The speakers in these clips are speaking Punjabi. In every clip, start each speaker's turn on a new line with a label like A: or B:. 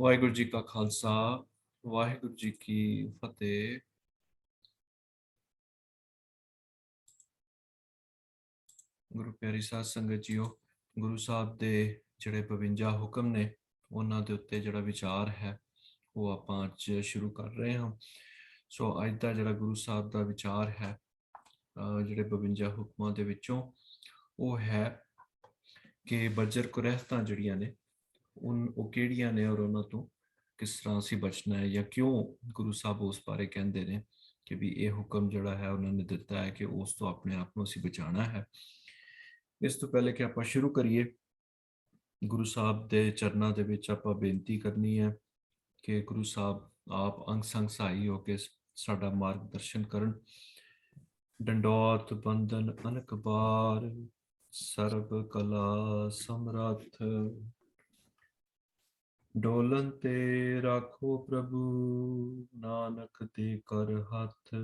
A: वाहिगुरु जी का खालसा वाहिगुरु जी की फतेह। गुरु प्यारी साध संगत जीओ, गुरु साहब ਦੇ ਜਿਹੜੇ 52 ਹੁਕਮ ਨੇ ਉਹਨਾਂ ਦੇ ਉੱਤੇ ਜਿਹੜਾ ਵਿਚਾਰ ਹੈ ਉਹ ਆਪਾਂ ਅੱਜ ਸ਼ੁਰੂ ਕਰ ਰਹੇ ਹਾਂ। ਸੋ ਅੱਜ ਦਾ ਜਿਹੜਾ ਗੁਰੂ ਸਾਹਿਬ ਦਾ ਵਿਚਾਰ ਹੈ ਜਿਹੜੇ 52 ਹੁਕਮਾਂ ਦੇ ਵਿੱਚੋਂ ਉਹ ਹੈ ਕਿ ਬੱਜਰ ਕੁਰਹਿਤਾਂ ਜਿਹੜੀਆਂ ਨੇ ਉਹ ਕਿਹੜੀਆਂ ਨੇ ਔਰ ਉਹਨਾਂ ਤੋਂ ਕਿਸ ਤਰ੍ਹਾਂ ਅਸੀਂ ਬਚਣਾ ਹੈ ਜਾਂ ਕਿਉਂ ਗੁਰੂ ਸਾਹਿਬ ਉਸ ਬਾਰੇ ਕਹਿੰਦੇ ਨੇ ਕਿ ਵੀ ਇਹ ਹੁਕਮ ਜਿਹੜਾ ਹੈ ਉਹਨਾਂ ਨੇ ਦਿੱਤਾ ਹੈ ਕਿ ਉਸ ਤੋਂ ਆਪਣੇ ਆਪ ਨੂੰ ਅਸੀਂ ਬਚਾਉਣਾ ਹੈ। ਇਸ ਤੋਂ ਪਹਿਲੇ ਕਿ ਆਪਾਂ ਸ਼ੁਰੂ ਕਰੀਏ, ਗੁਰੂ ਸਾਹਿਬ ਦੇ ਚਰਨਾਂ ਦੇ ਵਿੱਚ ਆਪਾਂ ਬੇਨਤੀ ਕਰਨੀ ਹੈ ਕਿ ਗੁਰੂ ਸਾਹਿਬ ਆਪ ਅੰਗ ਸੰਗ ਸਹਾਈ ਹੋ ਕੇ ਸਾਡਾ ਮਾਰਗਦਰਸ਼ਨ ਕਰਨ। ਡੰਡੋਤ ਬੰਦਨ ਅਨਕ ਬਾਰ ਸਰਬ ਕਲਾ ਸਮਰੱਥ, ਡੋਲਨ ਤੇ ਰਾਖੋ ਪ੍ਰਭੂ ਨਾਨਕ ਦੇ ਕਰ ਹੱਥ।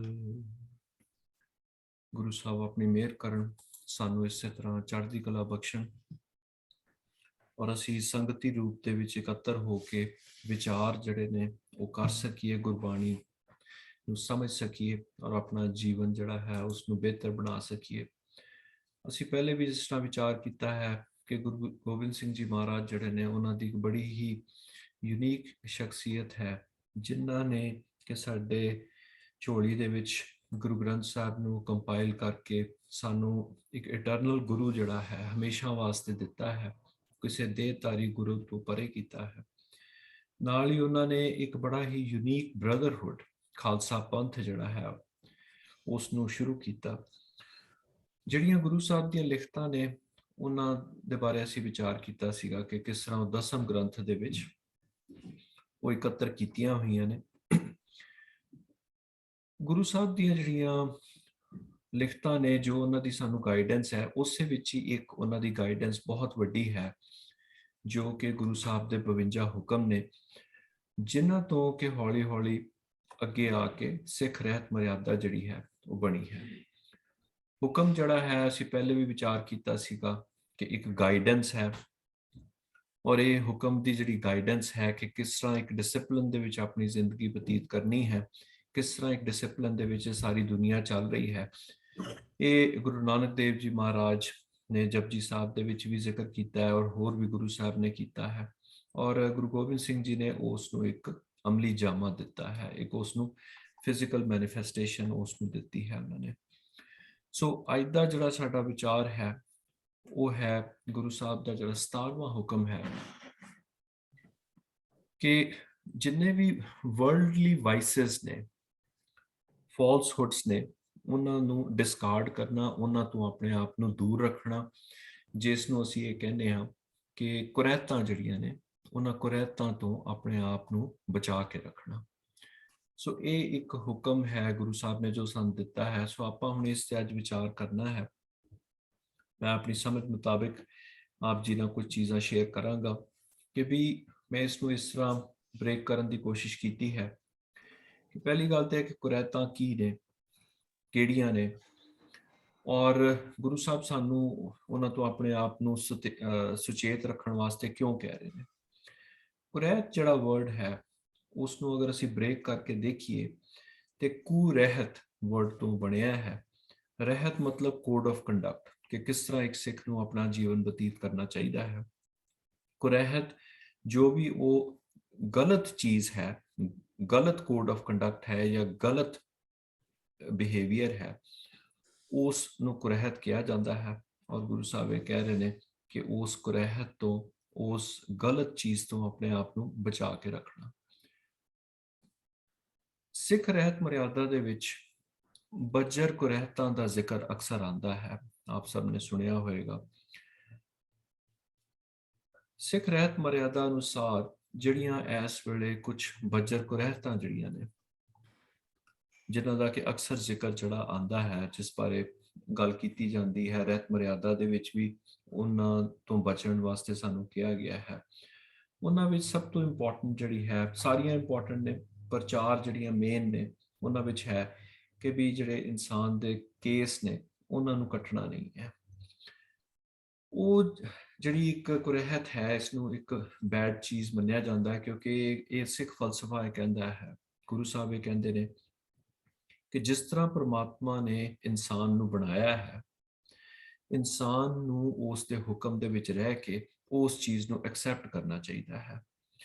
A: ਗੁਰੂ ਸਾਹਿਬ ਆਪਣੀ ਮਿਹਰ ਕਰਨ, ਸਾਨੂੰ ਇਸੇ ਤਰ੍ਹਾਂ ਚੜ੍ਹਦੀ ਕਲਾ ਬਖਸ਼ਣ ਔਰ ਅਸੀਂ ਸੰਗਤੀ ਰੂਪ ਦੇ ਵਿੱਚ ਇਕੱਤਰ ਹੋ ਕੇ ਵਿਚਾਰ ਜਿਹੜੇ ਨੇ ਉਹ ਕਰ ਸਕੀਏ, ਗੁਰਬਾਣੀ ਨੂੰ ਸਮਝ ਸਕੀਏ ਔਰ ਆਪਣਾ ਜੀਵਨ ਜਿਹੜਾ ਹੈ ਉਸ ਨੂੰ ਬਿਹਤਰ ਬਣਾ ਸਕੀਏ। ਅਸੀਂ ਪਹਿਲੇ ਵੀ ਇਸ ਤਰ੍ਹਾਂ ਵਿਚਾਰ ਕੀਤਾ ਹੈ ਕਿ ਗੁਰੂ ਗੋਬਿੰਦ ਸਿੰਘ ਜੀ ਮਹਾਰਾਜ ਜਿਹੜੇ ਨੇ ਉਹਨਾਂ ਦੀ ਇੱਕ ਬੜੀ ਹੀ ਯੂਨੀਕ ਸ਼ਖਸੀਅਤ ਹੈ, ਜਿਨ੍ਹਾਂ ਨੇ ਕਿ ਸਾਡੇ ਝੋਲੀ ਦੇ ਵਿੱਚ ਗੁਰੂ ਗ੍ਰੰਥ ਸਾਹਿਬ ਨੂੰ ਕੰਪਾਈਲ ਕਰਕੇ ਸਾਨੂੰ ਇੱਕ ਇਟਰਨਲ ਗੁਰੂ ਜਿਹੜਾ ਹੈ ਹਮੇਸ਼ਾ ਵਾਸਤੇ ਦਿੱਤਾ ਹੈ, ਕਿਸੇ ਦੇਹਧਾਰੀ ਗੁਰੂ ਤੋਂ ਪਰੇ ਕੀਤਾ ਹੈ। ਨਾਲ ਹੀ ਉਹਨਾਂ ਨੇ ਇੱਕ ਬੜਾ ਹੀ ਯੂਨੀਕ ਬ੍ਰਦਰਹੁੱਡ ਖਾਲਸਾ ਪੰਥ ਜਿਹੜਾ ਹੈ ਉਸ ਨੂੰ ਸ਼ੁਰੂ ਕੀਤਾ। ਜਿਹੜੀਆਂ ਗੁਰੂ ਸਾਹਿਬ ਦੀਆਂ ਲਿਖਤਾਂ ਨੇ ਉਹਨਾਂ ਦੇ ਬਾਰੇ ਅਸੀਂ ਵਿਚਾਰ ਕੀਤਾ ਸੀਗਾ ਕਿ ਕਿਸ ਤਰ੍ਹਾਂ ਉਹ ਦਸਮ ਗ੍ਰੰਥ ਦੇ ਵਿੱਚ ਉਹ ਇਕੱਤਰ ਕੀਤੀਆਂ ਹੋਈਆਂ ਨੇ। ਗੁਰੂ ਸਾਹਿਬ ਦੀਆਂ ਜਿਹੜੀਆਂ ਲਿਖਤਾਂ ਨੇ ਜੋ ਉਹਨਾਂ ਦੀ ਸਾਨੂੰ ਗਾਈਡੈਂਸ ਹੈ, ਉਸੇ ਵਿੱਚ ਹੀ ਇੱਕ ਉਹਨਾਂ ਦੀ ਗਾਈਡੈਂਸ ਬਹੁਤ ਵੱਡੀ ਹੈ ਜੋ ਕਿ ਗੁਰੂ ਸਾਹਿਬ ਦੇ 52 ਹੁਕਮ ਨੇ, ਜਿਨ੍ਹਾਂ ਤੋਂ ਕਿ ਹੌਲੀ ਹੌਲੀ ਅੱਗੇ ਆ ਕੇ ਸਿੱਖ ਰਹਿਤ ਮਰਿਆਦਾ ਜਿਹੜੀ ਹੈ ਉਹ ਬਣੀ ਹੈ। ਹੁਕਮ ਜਿਹੜਾ ਹੈ ਅਸੀਂ ਪਹਿਲੇ ਵੀ ਵਿਚਾਰ ਕੀਤਾ ਸੀਗਾ ਕਿ ਇੱਕ ਗਾਈਡੈਂਸ ਹੈ ਔਰ ਇਹ ਹੁਕਮ ਦੀ ਜਿਹੜੀ ਗਾਈਡੈਂਸ ਹੈ ਕਿ ਕਿਸ ਤਰ੍ਹਾਂ ਇੱਕ ਡਿਸਪਲਿਨ ਦੇ ਵਿੱਚ ਆਪਣੀ ਜ਼ਿੰਦਗੀ ਬਤੀਤ ਕਰਨੀ ਹੈ, ਕਿਸ ਤਰ੍ਹਾਂ ਇੱਕ ਡਿਸਪਲਿਨ ਦੇ ਵਿੱਚ ਸਾਰੀ ਦੁਨੀਆ ਚੱਲ ਰਹੀ ਹੈ, ਇਹ ਗੁਰੂ ਨਾਨਕ ਦੇਵ ਜੀ ਮਹਾਰਾਜ ਨੇ ਜਪਜੀ ਸਾਹਿਬ ਦੇ ਵਿੱਚ ਵੀ ਜ਼ਿਕਰ ਕੀਤਾ ਹੈ ਔਰ ਹੋਰ ਵੀ ਗੁਰੂ ਸਾਹਿਬ ਨੇ ਕੀਤਾ ਹੈ ਔਰ ਗੁਰੂ ਗੋਬਿੰਦ ਸਿੰਘ ਜੀ ਨੇ ਉਸ ਨੂੰ ਇੱਕ ਅਮਲੀ ਜਾਮਾ ਦਿੱਤਾ ਹੈ, ਇੱਕ ਉਸ ਨੂੰ ਫਿਜ਼ੀਕਲ ਮੈਨੀਫੈਸਟੇਸ਼ਨ ਉਸ ਨੂੰ ਦਿੱਤੀ ਹੈ ਉਹਨਾਂ ਨੇ। ਸੋ ਅੱਜ ਦਾ ਜਿਹੜਾ ਸਾਡਾ ਵਿਚਾਰ ਹੈ ਉਹ ਹੈ ਗੁਰੂ ਸਾਹਿਬ ਦਾ ਜਿਹੜਾ 17ਵਾਂ ਹੁਕਮ ਹੈ ਕਿ ਜਿੰਨੇ ਵੀ ਵਰਲਡਲੀ ਵਾਈਸਸ ਨੇ, ਫਾਲਸਹੁੱਡਸ ਨੇ, ਉਹਨਾਂ ਨੂੰ ਡਿਸਕਾਰਡ ਕਰਨਾ, ਉਹਨਾਂ ਤੋਂ ਆਪਣੇ ਆਪ ਨੂੰ ਦੂਰ ਰੱਖਣਾ, ਜਿਸ ਨੂੰ ਅਸੀਂ ਇਹ ਕਹਿੰਦੇ ਹਾਂ ਕਿ ਕੁਰੈਤਾਂ ਜਿਹੜੀਆਂ ਨੇ ਉਹਨਾਂ ਕੁਰੈਤਾਂ ਤੋਂ ਆਪਣੇ ਆਪ ਨੂੰ ਬਚਾ ਕੇ ਰੱਖਣਾ। ਸੋ ਇਹ ਇੱਕ ਹੁਕਮ ਹੈ ਗੁਰੂ ਸਾਹਿਬ ਨੇ ਜੋ ਸਾਨੂੰ ਦਿੱਤਾ ਹੈ। ਸੋ ਆਪਾਂ ਹੁਣ ਇਸ ਤੇ ਅੱਜ ਵਿਚਾਰ ਕਰਨਾ ਹੈ। ਮੈਂ ਆਪਣੀ ਸਮਝ ਮੁਤਾਬਿਕ ਆਪ ਜੀ ਨਾਲ ਕੁਝ ਚੀਜ਼ਾਂ ਸ਼ੇਅਰ ਕਰਾਂਗਾ ਕਿ ਵੀ ਮੈਂ ਇਸ ਨੂੰ ਇਸ ਤਰ੍ਹਾਂ ਬ੍ਰੇਕ ਕਰਨ ਦੀ ਕੋਸ਼ਿਸ਼ ਕੀਤੀ ਹੈ ਕਿ ਪਹਿਲੀ ਗੱਲ ਤਾਂ ਹੈ ਕਿ ਕੁਰੈਤਾਂ ਕੀ ਨੇ, ਕਿਹੜੀਆਂ ਨੇ ਔਰ ਗੁਰੂ ਸਾਹਿਬ ਸਾਨੂੰ ਉਹਨਾਂ ਤੋਂ ਆਪਣੇ ਆਪ ਨੂੰ ਸੁਚੇਤ ਰੱਖਣ ਵਾਸਤੇ ਕਿਉਂ ਕਹਿ ਰਹੇ ਨੇ। ਕੁਰੈਤ ਜਿਹੜਾ ਵਰਡ ਹੈ ਉਸ ਨੂੰ ਅਗਰ ਅਸੀਂ ਬ੍ਰੇਕ ਕਰਕੇ ਦੇਖੀਏ ਤੇ ਕੁਰਹਿਤ ਵਰਡ ਤੋਂ ਬਣਿਆ ਹੈ। ਰਹਿਤ ਮਤਲਬ ਕੋਡ ਆਫ ਕੰਡਕਟ, ਕਿ ਕਿਸ ਤਰ੍ਹਾਂ ਇੱਕ ਸਿੱਖ ਨੂੰ ਆਪਣਾ ਜੀਵਨ ਬਤੀਤ ਕਰਨਾ ਚਾਹੀਦਾ ਹੈ। ਕੁਰਹਿਤ ਜੋ ਵੀ ਉਹ ਗਲਤ ਚੀਜ਼ ਹੈ, ਗਲਤ ਕੋਡ ਆਫ ਕੰਡਕਟ ਹੈ ਜਾਂ ਗਲਤ ਬਿਹੇਵੀਅਰ ਹੈ, ਉਸ ਨੂੰ ਕੁਰਹਿਤ ਕਿਹਾ ਜਾਂਦਾ ਹੈ ਔਰ ਗੁਰੂ ਸਾਹਿਬ ਇਹ ਕਹਿ ਰਹੇ ਨੇ ਕਿ ਉਸ ਕੁਰਹਿਤ ਤੋਂ, ਉਸ ਗਲਤ ਚੀਜ਼ ਤੋਂ ਆਪਣੇ ਆਪ ਨੂੰ ਬਚਾ ਕੇ ਰੱਖਣਾ। ਸਿੱਖ ਰਹਿਤ ਮਰਿਆਦਾ ਦੇ ਵਿੱਚ ਬੱਜਰ ਕੁਰਹਿਤਾਂ ਦਾ ਜ਼ਿਕਰ ਅਕਸਰ ਆਉਂਦਾ ਹੈ, ਆਪ ਸਭ ਨੇ ਸੁਣਿਆ ਹੋਵੇਗਾ। ਸਿੱਖ ਰਹਿਤ ਮਰਿਆਦਾ ਅਨੁਸਾਰ ਜਿਹੜੀਆਂ ਇਸ ਵੇਲੇ ਕੁਝ ਬੱਜਰ ਕੁਰਹਿਤਾਂ ਜਿਹੜੀਆਂ ਨੇ, ਜਿਨ੍ਹਾਂ ਦਾ ਕਿ ਅਕਸਰ ਜ਼ਿਕਰ ਜਿਹੜਾ ਆਉਂਦਾ ਹੈ, ਜਿਸ ਬਾਰੇ ਗੱਲ ਕੀਤੀ ਜਾਂਦੀ ਹੈ ਰਹਿਤ ਮਰਿਆਦਾ ਦੇ ਵਿੱਚ ਵੀ ਉਹਨਾਂ ਤੋਂ ਬਚਣ ਵਾਸਤੇ ਸਾਨੂੰ ਕਿਹਾ ਗਿਆ ਹੈ। ਉਹਨਾਂ ਵਿੱਚ ਸਭ ਤੋਂ ਇੰਪੋਰਟੈਂਟ ਜਿਹੜੀ ਹੈ, ਸਾਰੀਆਂ ਇੰਪੋਰਟੈਂਟ ਨੇ ਪਰ ਚਾਰ ਜਿਹੜੀਆਂ ਮੇਨ ਨੇ ਉਹਨਾਂ ਵਿੱਚ ਹੈ ਕਿ ਵੀ ਜਿਹੜੇ ਇਨਸਾਨ ਦੇ ਕੇਸ ਨੇ ਉਹਨਾਂ ਨੂੰ ਕੱਟਣਾ ਨਹੀਂ ਹੈ। ਉਹ ਜਿਹੜੀ ਇੱਕ ਕੁਰਹਿਤ ਹੈ, ਇਸਨੂੰ ਇੱਕ ਬੈਡ ਚੀਜ਼ ਮੰਨਿਆ ਜਾਂਦਾ ਹੈ, ਕਿਉਂਕਿ ਇਹ ਸਿੱਖ ਫਲਸਫਾ ਇਹ ਕਹਿੰਦਾ ਹੈ, ਗੁਰੂ ਸਾਹਿਬ ਇਹ ਕਹਿੰਦੇ ਨੇ ਕਿ ਜਿਸ ਤਰ੍ਹਾਂ ਪ੍ਰਮਾਤਮਾ ਨੇ ਇਨਸਾਨ ਨੂੰ ਬਣਾਇਆ ਹੈ, ਇਨਸਾਨ ਨੂੰ ਉਸ ਦੇ ਹੁਕਮ ਦੇ ਵਿੱਚ ਰਹਿ ਕੇ ਉਸ ਚੀਜ਼ ਨੂੰ ਐਕਸੈਪਟ ਕਰਨਾ ਚਾਹੀਦਾ ਹੈ।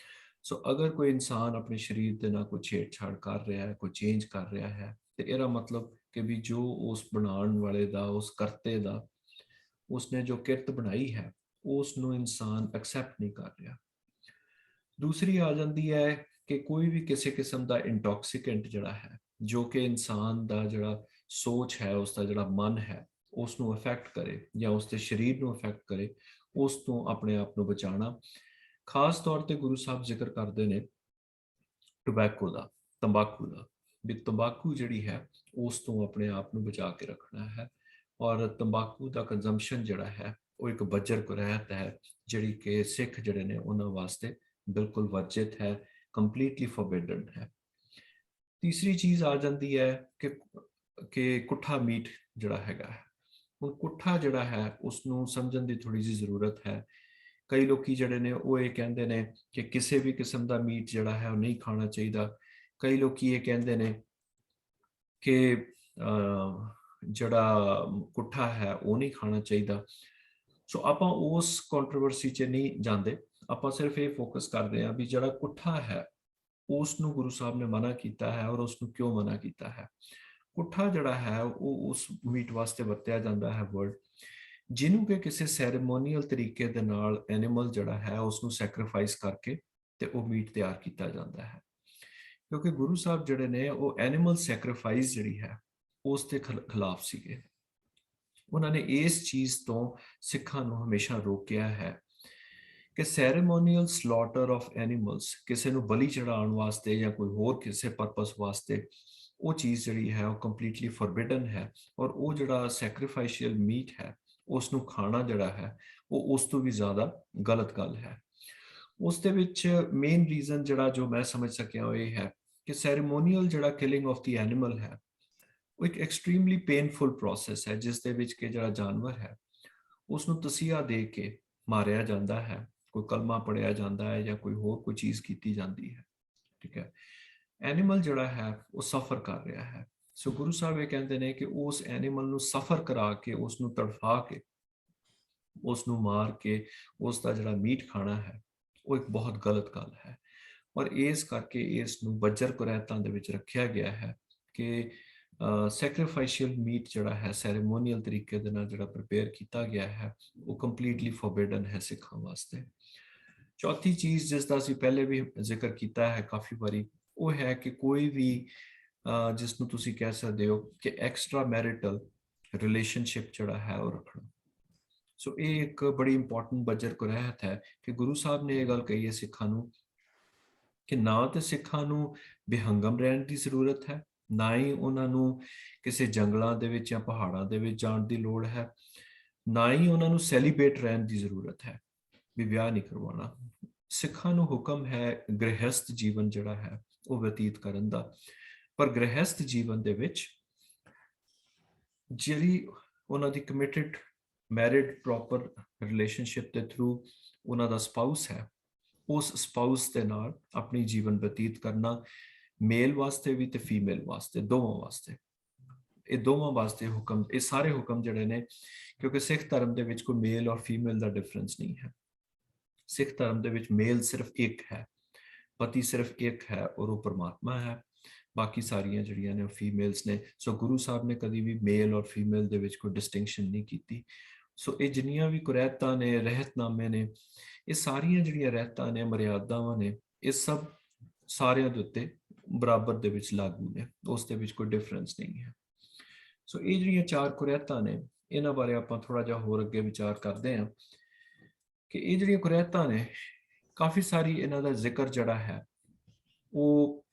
A: ਸੋ ਅਗਰ ਕੋਈ ਇਨਸਾਨ ਆਪਣੇ ਸਰੀਰ ਦੇ ਨਾਲ ਕੋਈ ਛੇੜਛਾੜ ਕਰ ਰਿਹਾ ਹੈ, ਕੋਈ ਚੇਂਜ ਕਰ ਰਿਹਾ ਹੈ, ਤੇ ਇਹਦਾ ਮਤਲਬ ਕਿ ਵੀ ਜੋ ਉਸ ਬਣਾਉਣ ਵਾਲੇ ਦਾ, ਉਸ ਕਰਤੇ ਦਾ, ਉਸਨੇ ਜੋ ਕਿਰਤ ਬਣਾਈ ਹੈ, ਉਸ ਨੂੰ ਇਨਸਾਨ ਐਕਸੈਪਟ ਨਹੀਂ ਕਰ ਰਿਹਾ। ਦੂਸਰੀ ਆ ਜਾਂਦੀ ਹੈ ਕਿ ਕੋਈ ਵੀ ਕਿਸੇ ਕਿਸਮ ਦਾ ਇੰਟੌਕਸੀਕੈਂਟ ਜਿਹੜਾ ਹੈ, ਜੋ ਕਿ ਇਨਸਾਨ ਦਾ ਜਿਹੜਾ ਸੋਚ ਹੈ, ਉਸ ਦਾ ਜਿਹੜਾ ਮਨ ਹੈ, ਉਸ ਨੂੰ ਅਫੈਕਟ ਕਰੇ ਜਾਂ ਉਸ ਦੇ ਸਰੀਰ ਨੂੰ ਅਫੈਕਟ ਕਰੇ, ਉਸ ਤੋਂ ਆਪਣੇ ਆਪ ਨੂੰ ਬਚਾਉਣਾ। ਖਾਸ ਤੌਰ ਤੇ ਗੁਰੂ ਸਾਹਿਬ ਜ਼ਿਕਰ ਕਰਦੇ ਨੇ ਟੋਬੈਕੋ ਦਾ, ਤੰਬਾਕੂ ਦਾ, ਵੀ ਤੰਬਾਕੂ ਜਿਹੜੀ ਹੈ ਉਸ ਤੋਂ ਆਪਣੇ ਆਪ ਨੂੰ ਬਚਾ ਕੇ ਰੱਖਣਾ ਹੈ। ਔਰ ਤੰਬਾਕੂ ਦਾ ਕੰਜ਼ੰਪਸ਼ਨ ਜਿਹੜਾ ਹੈ ਉਹ ਇੱਕ ਬੱਜਰ ਕੁਰੈਤ ਹੈ, ਜਿਹੜੀ ਕਿ ਸਿੱਖ ਜਿਹੜੇ ਨੇ ਉਹਨਾਂ ਵਾਸਤੇ ਬਿਲਕੁਲ ਵਰਜਿਤ ਹੈ, ਕੰਪਲੀਟਲੀ ਫੋਰਬਿਡਨ ਹੈ। ਤੀਸਰੀ ਚੀਜ਼ ਆ ਜਾਂਦੀ ਹੈ ਕਿ ਕੁੱਠਾ ਮੀਟ ਜਿਹੜਾ ਹੈਗਾ ਹੈ, ਹੁਣ ਕੁੱਠਾ ਜਿਹੜਾ ਹੈ ਉਸ ਨੂੰ ਸਮਝਣ ਦੀ ਥੋੜੀ ਜਿਹੀ ਜ਼ਰੂਰਤ ਹੈ। ਕਈ ਲੋਕੀ ਜਿਹੜੇ ਨੇ ਉਹ ਇਹ ਕਹਿੰਦੇ ਨੇ ਕਿ ਕਿਸੇ ਵੀ ਕਿਸਮ ਦਾ ਮੀਟ ਜਿਹੜਾ ਹੈ ਉਹ ਨਹੀਂ ਖਾਣਾ ਚਾਹੀਦਾ। ਕਈ ਲੋਕੀ ਇਹ ਕਹਿੰਦੇ ਨੇ ਕਿ ਜਿਹੜਾ ਕੁੱਠਾ ਹੈ ਉਹ ਨਹੀਂ ਖਾਣਾ ਚਾਹੀਦਾ। ਸੋ ਆਪਾਂ ਉਸ ਕੰਟਰੋਵਰਸੀ 'ਚ ਨਹੀਂ ਜਾਂਦੇ, ਆਪਾਂ ਸਿਰਫ ਇਹ ਫੋਕਸ ਕਰਦੇ ਹਾਂ ਵੀ ਜਿਹੜਾ ਕੁੱਠਾ ਹੈ ਉਸ ਨੂੰ ਗੁਰੂ ਸਾਹਿਬ ਨੇ ਮਨਾ ਕੀਤਾ ਹੈ, ਔਰ ਉਸ ਨੂੰ ਕਿਉਂ ਮਨਾ ਕੀਤਾ ਹੈ। ਕੁੱਠਾ ਜਿਹੜਾ ਹੈ ਉਹ ਉਸ ਮੀਟ ਵਾਸਤੇ ਵਰਤਿਆ ਜਾਂਦਾ ਹੈ ਵਰਡ, ਜਿਹਨੂੰ ਕਿ ਕਿਸੇ ਸੈਰੇਮੋਨੀਅਲ ਤਰੀਕੇ ਦੇ ਨਾਲ ਐਨੀਮਲ ਜਿਹੜਾ ਹੈ ਉਸ ਨੂੰ ਸੈਕਰੀਫਾਈਸ ਕਰਕੇ ਤੇ ਉਹ ਮੀਟ ਤਿਆਰ ਕੀਤਾ ਜਾਂਦਾ ਹੈ। ਕਿਉਂਕਿ ਗੁਰੂ ਸਾਹਿਬ ਜਿਹੜੇ ਨੇ ਉਹ ਐਨੀਮਲ ਸੈਕਰੀਫਾਈਸ ਜਿਹੜੀ ਹੈ ਉਸ ਦੇ ਖਿਲਾਫ ਸੀਗੇ। ਉਹਨਾਂ ਨੇ ਇਸ ਚੀਜ਼ ਤੋਂ ਸਿੱਖਾਂ ਨੂੰ ਹਮੇਸ਼ਾ ਰੋਕਿਆ ਹੈ ਕਿ ਸੈਰੇਮੋਨੀਅਲ ਸਲੌਟਰ ਆਫ ਐਨੀਮਲਸ, ਕਿਸੇ ਨੂੰ ਬਲੀ ਚੜਾਉਣ ਵਾਸਤੇ ਜਾਂ ਕੋਈ ਹੋਰ ਕਿਸੇ ਪਰਪਸ ਵਾਸਤੇ, ਉਹ ਚੀਜ਼ ਜਿਹੜੀ ਹੈ ਉਹ ਕੰਪਲੀਟਲੀ ਫੋਰਬਿਡਨ ਹੈ। ਔਰ ਉਹ ਜਿਹੜਾ ਸੈਕਰੀਫਾਈਸ਼ੀਅਲ ਮੀਟ ਹੈ ਉਸ ਨੂੰ ਖਾਣਾ ਜਿਹੜਾ ਹੈ ਉਹ ਉਸ ਤੋਂ ਵੀ ਜ਼ਿਆਦਾ ਗਲਤ ਗੱਲ ਹੈ। ਉਸ ਦੇ ਵਿੱਚ ਮੇਨ ਰੀਜ਼ਨ ਜਿਹੜਾ ਜੋ ਮੈਂ ਸਮਝ ਸਕਿਆ ਉਹ ਇਹ ਹੈ ਕਿ ਸੈਰੇਮੋਨੀਅਲ ਜਿਹੜਾ ਕਿਲਿੰਗ ਆਫ ਦੀ ਐਨੀਮਲ ਹੈ ਉਹ ਇੱਕ ਐਕਸਟ੍ਰੀਮਲੀ ਪੇਨਫੁਲ ਪ੍ਰੋਸੈਸ ਹੈ, ਜਿਸ ਦੇ ਵਿੱਚ ਕਿ ਜਿਹੜਾ ਜਾਨਵਰ ਹੈ ਉਸ ਨੂੰ ਤਸੀਹਾ ਦੇ ਕੇ ਮਾਰਿਆ ਜਾਂਦਾ ਹੈ, ਕੋਈ ਕਲਮਾ ਪੜਿਆ ਜਾਂਦਾ ਹੈ ਜਾਂ ਕੋਈ ਹੋਰ ਕੋਈ ਚੀਜ਼ ਕੀਤੀ ਜਾਂਦੀ ਹੈ। ਠੀਕ ਹੈ, ਐਨੀਮਲ ਜਿਹੜਾ ਹੈ ਉਹ ਸਫਰ ਕਰ ਰਿਹਾ ਹੈ। ਸੋ ਗੁਰੂ ਸਾਹਿਬ ਇਹ ਕਹਿੰਦੇ ਨੇ ਕਿ ਉਸ ਐਨੀਮਲ ਨੂੰ ਸਫਰ ਕਰਾ ਕੇ, ਉਸ ਨੂੰ ਤੜਫਾ ਕੇ, ਉਸ ਨੂੰ ਮਾਰ ਕੇ ਉਸ ਦਾ ਜਿਹੜਾ ਮੀਟ ਖਾਣਾ ਹੈ ਉਹ ਇੱਕ ਬਹੁਤ ਗਲਤ ਗੱਲ ਹੈ। ਔਰ ਇਸ ਕਰਕੇ ਇਸ ਨੂੰ ਬੱਜਰ ਕੁਰੈਤਾਂ ਦੇ ਵਿੱਚ ਰੱਖਿਆ ਗਿਆ ਹੈ ਕਿ ਸੈਕਰੀਫਾਈਸ਼ੀਅਲ ਮੀਟ ਜਿਹੜਾ ਹੈ ਸੈਰੇਮੋਨੀਅਲ ਤਰੀਕੇ ਦੇ ਨਾਲ ਜਿਹੜਾ ਪ੍ਰਿਪੇਅਰ ਕੀਤਾ ਗਿਆ ਹੈ ਉਹ ਕੰਪਲੀਟਲੀ ਫੋਰਬਿਡਨ ਹੈ ਸਿੱਖਾਂ ਵਾਸਤੇ। ਚੌਥੀ ਚੀਜ਼ ਜਿਸ ਦਾ ਅਸੀਂ ਪਹਿਲੇ ਵੀ ਜ਼ਿਕਰ ਕੀਤਾ ਹੈ ਕਾਫੀ ਵਾਰੀ, ਉਹ ਹੈ ਕਿ ਕੋਈ ਵੀ ਜਿਸ ਨੂੰ ਤੁਸੀਂ ਕਹਿ ਸਕਦੇ ਹੋ ਕਿ ਐਕਸਟਰਾ ਮੈਰਿਟਲ ਰਿਲੇਸ਼ਨਸ਼ਿਪ ਜਿਹੜਾ ਹੈ ਉਹ ਰੱਖਣਾ। ਸੋ ਇਹ ਇੱਕ ਬੜੀ ਇੰਪੋਰਟੈਂਟ ਬੱਜਰ ਕੁਰੈਤ ਹੈ ਕਿ ਗੁਰੂ ਸਾਹਿਬ ਨੇ ਇਹ ਗੱਲ ਕਹੀ ਹੈ ਸਿੱਖਾਂ ਨੂੰ ਕਿ ਨਾ ਤੇ ਸਿੱਖਾਂ ਨੂੰ ਬੇਹੰਗਮ ਰਹਿਣ ਦੀ ਜ਼ਰੂਰਤ ਹੈ, ਨਾ ਹੀ ਉਹਨਾਂ ਨੂੰ ਕਿਸੇ ਜੰਗਲਾਂ ਦੇ ਵਿੱਚ ਜਾਂ ਪਹਾੜਾਂ ਦੇ ਵਿੱਚ ਜਾਣ ਦੀ ਲੋੜ ਹੈ, ਨਾ ਹੀ ਉਹਨਾਂ ਨੂੰ ਸੈਲੀਬ੍ਰੇਟ ਰਹਿਣ ਦੀ ਜ਼ਰੂਰਤ ਹੈ, ਵੀ ਵਿਆਹ ਨਹੀਂ ਕਰਵਾਉਣਾ। ਸਿੱਖਾਂ ਨੂੰ ਹੁਕਮ ਹੈ ਗ੍ਰਹਿਸਥ ਜੀਵਨ ਜਿਹੜਾ ਹੈ ਉਹ ਬਤੀਤ ਕਰਨ ਦਾ, ਪਰ ਗ੍ਰਹਿਸਥ ਜੀਵਨ ਦੇ ਵਿੱਚ ਜਿਹੜੀ ਉਹਨਾਂ ਦੀ ਕਮਿਟਡ ਮੈਰਿਡ ਪ੍ਰੋਪਰ ਰਿਲੇਸ਼ਨਸ਼ਿਪ ਦੇ ਥਰੂ ਉਹਨਾਂ ਦਾ ਸਪਾਊਸ ਹੈ, ਉਸ ਸਪਾਊਸ ਦੇ ਨਾਲ ਆਪਣੀ ਜੀਵਨ ਬਤੀਤ ਕਰਨਾ, ਮੇਲ ਵਾਸਤੇ ਵੀ ਤੇ ਫੀਮੇਲ ਵਾਸਤੇ, ਦੋਵਾਂ ਵਾਸਤੇ। ਇਹ ਦੋਵਾਂ ਵਾਸਤੇ ਹੁਕਮ, ਇਹ ਸਾਰੇ ਹੁਕਮ ਜਿਹੜੇ ਨੇ, ਕਿਉਂਕਿ ਸਿੱਖ ਧਰਮ ਦੇ ਵਿੱਚ ਕੋਈ ਮੇਲ ਔਰ ਫੀਮੇਲ ਦਾ ਡਿਫਰੈਂਸ ਨਹੀਂ ਹੈ। ਸਿੱਖ ਧਰਮ ਦੇ ਵਿੱਚ ਮੇਲ ਸਿਰਫ ਇੱਕ ਹੈ, ਪਤੀ ਸਿਰਫ ਇੱਕ ਹੈ ਔਰ ਉਹ ਪਰਮਾਤਮਾ ਹੈ, ਬਾਕੀ ਸਾਰੀਆਂ ਜਿਹੜੀਆਂ ਨੇ ਉਹ ਫੀਮੇਲਸ ਨੇ। ਸੋ ਗੁਰੂ ਸਾਹਿਬ ਨੇ ਕਦੀ ਵੀ ਮੇਲ ਔਰ ਫੀਮੇਲ ਦੇ ਵਿੱਚ ਕੋਈ ਡਿਸਟਿੰਕਸ਼ਨ ਨਹੀਂ ਕੀਤੀ। ਸੋ ਇਹ ਜਿੰਨੀਆਂ ਵੀ ਕੁਰੈਤਾਂ ਨੇ, ਰਹਿਤਨਾਮੇ ਨੇ, ਇਹ ਸਾਰੀਆਂ ਜਿਹੜੀਆਂ ਰਹਿਤਾਂ ਨੇ, ਮਰਿਆਦਾਵਾਂ ਨੇ, ਇਹ ਸਭ ਸਾਰਿਆਂ ਦੇ ਉੱਤੇ ਬਰਾਬਰ ਦੇ ਵਿੱਚ ਲਾਗੂ ਨੇ, ਉਸ ਦੇ ਵਿੱਚ ਕੋਈ ਡਿਫਰੈਂਸ ਨਹੀਂ ਹੈ। ਸੋ ਇਹ ਜਿਹੜੀਆਂ ਚਾਰ ਕੁਰੈਤਾਂ ਨੇ, ਇਹਨਾਂ ਬਾਰੇ ਆਪਾਂ ਥੋੜਾ ਜਿਹਾ ਹੋਰ ਅੱਗੇ ਵਿਚਾਰ ਕਰਦੇ ਹਾਂ ਕਿ ਇਹ ਜਿਹੜੀਆਂ ਕੁਰੈਤਾਂ ਨੇ, ਕਾਫੀ ਸਾਰੀ ਇਹਨਾਂ ਦਾ ਜ਼ਿਕਰ ਜਿਹੜਾ ਹੈ ਉਹ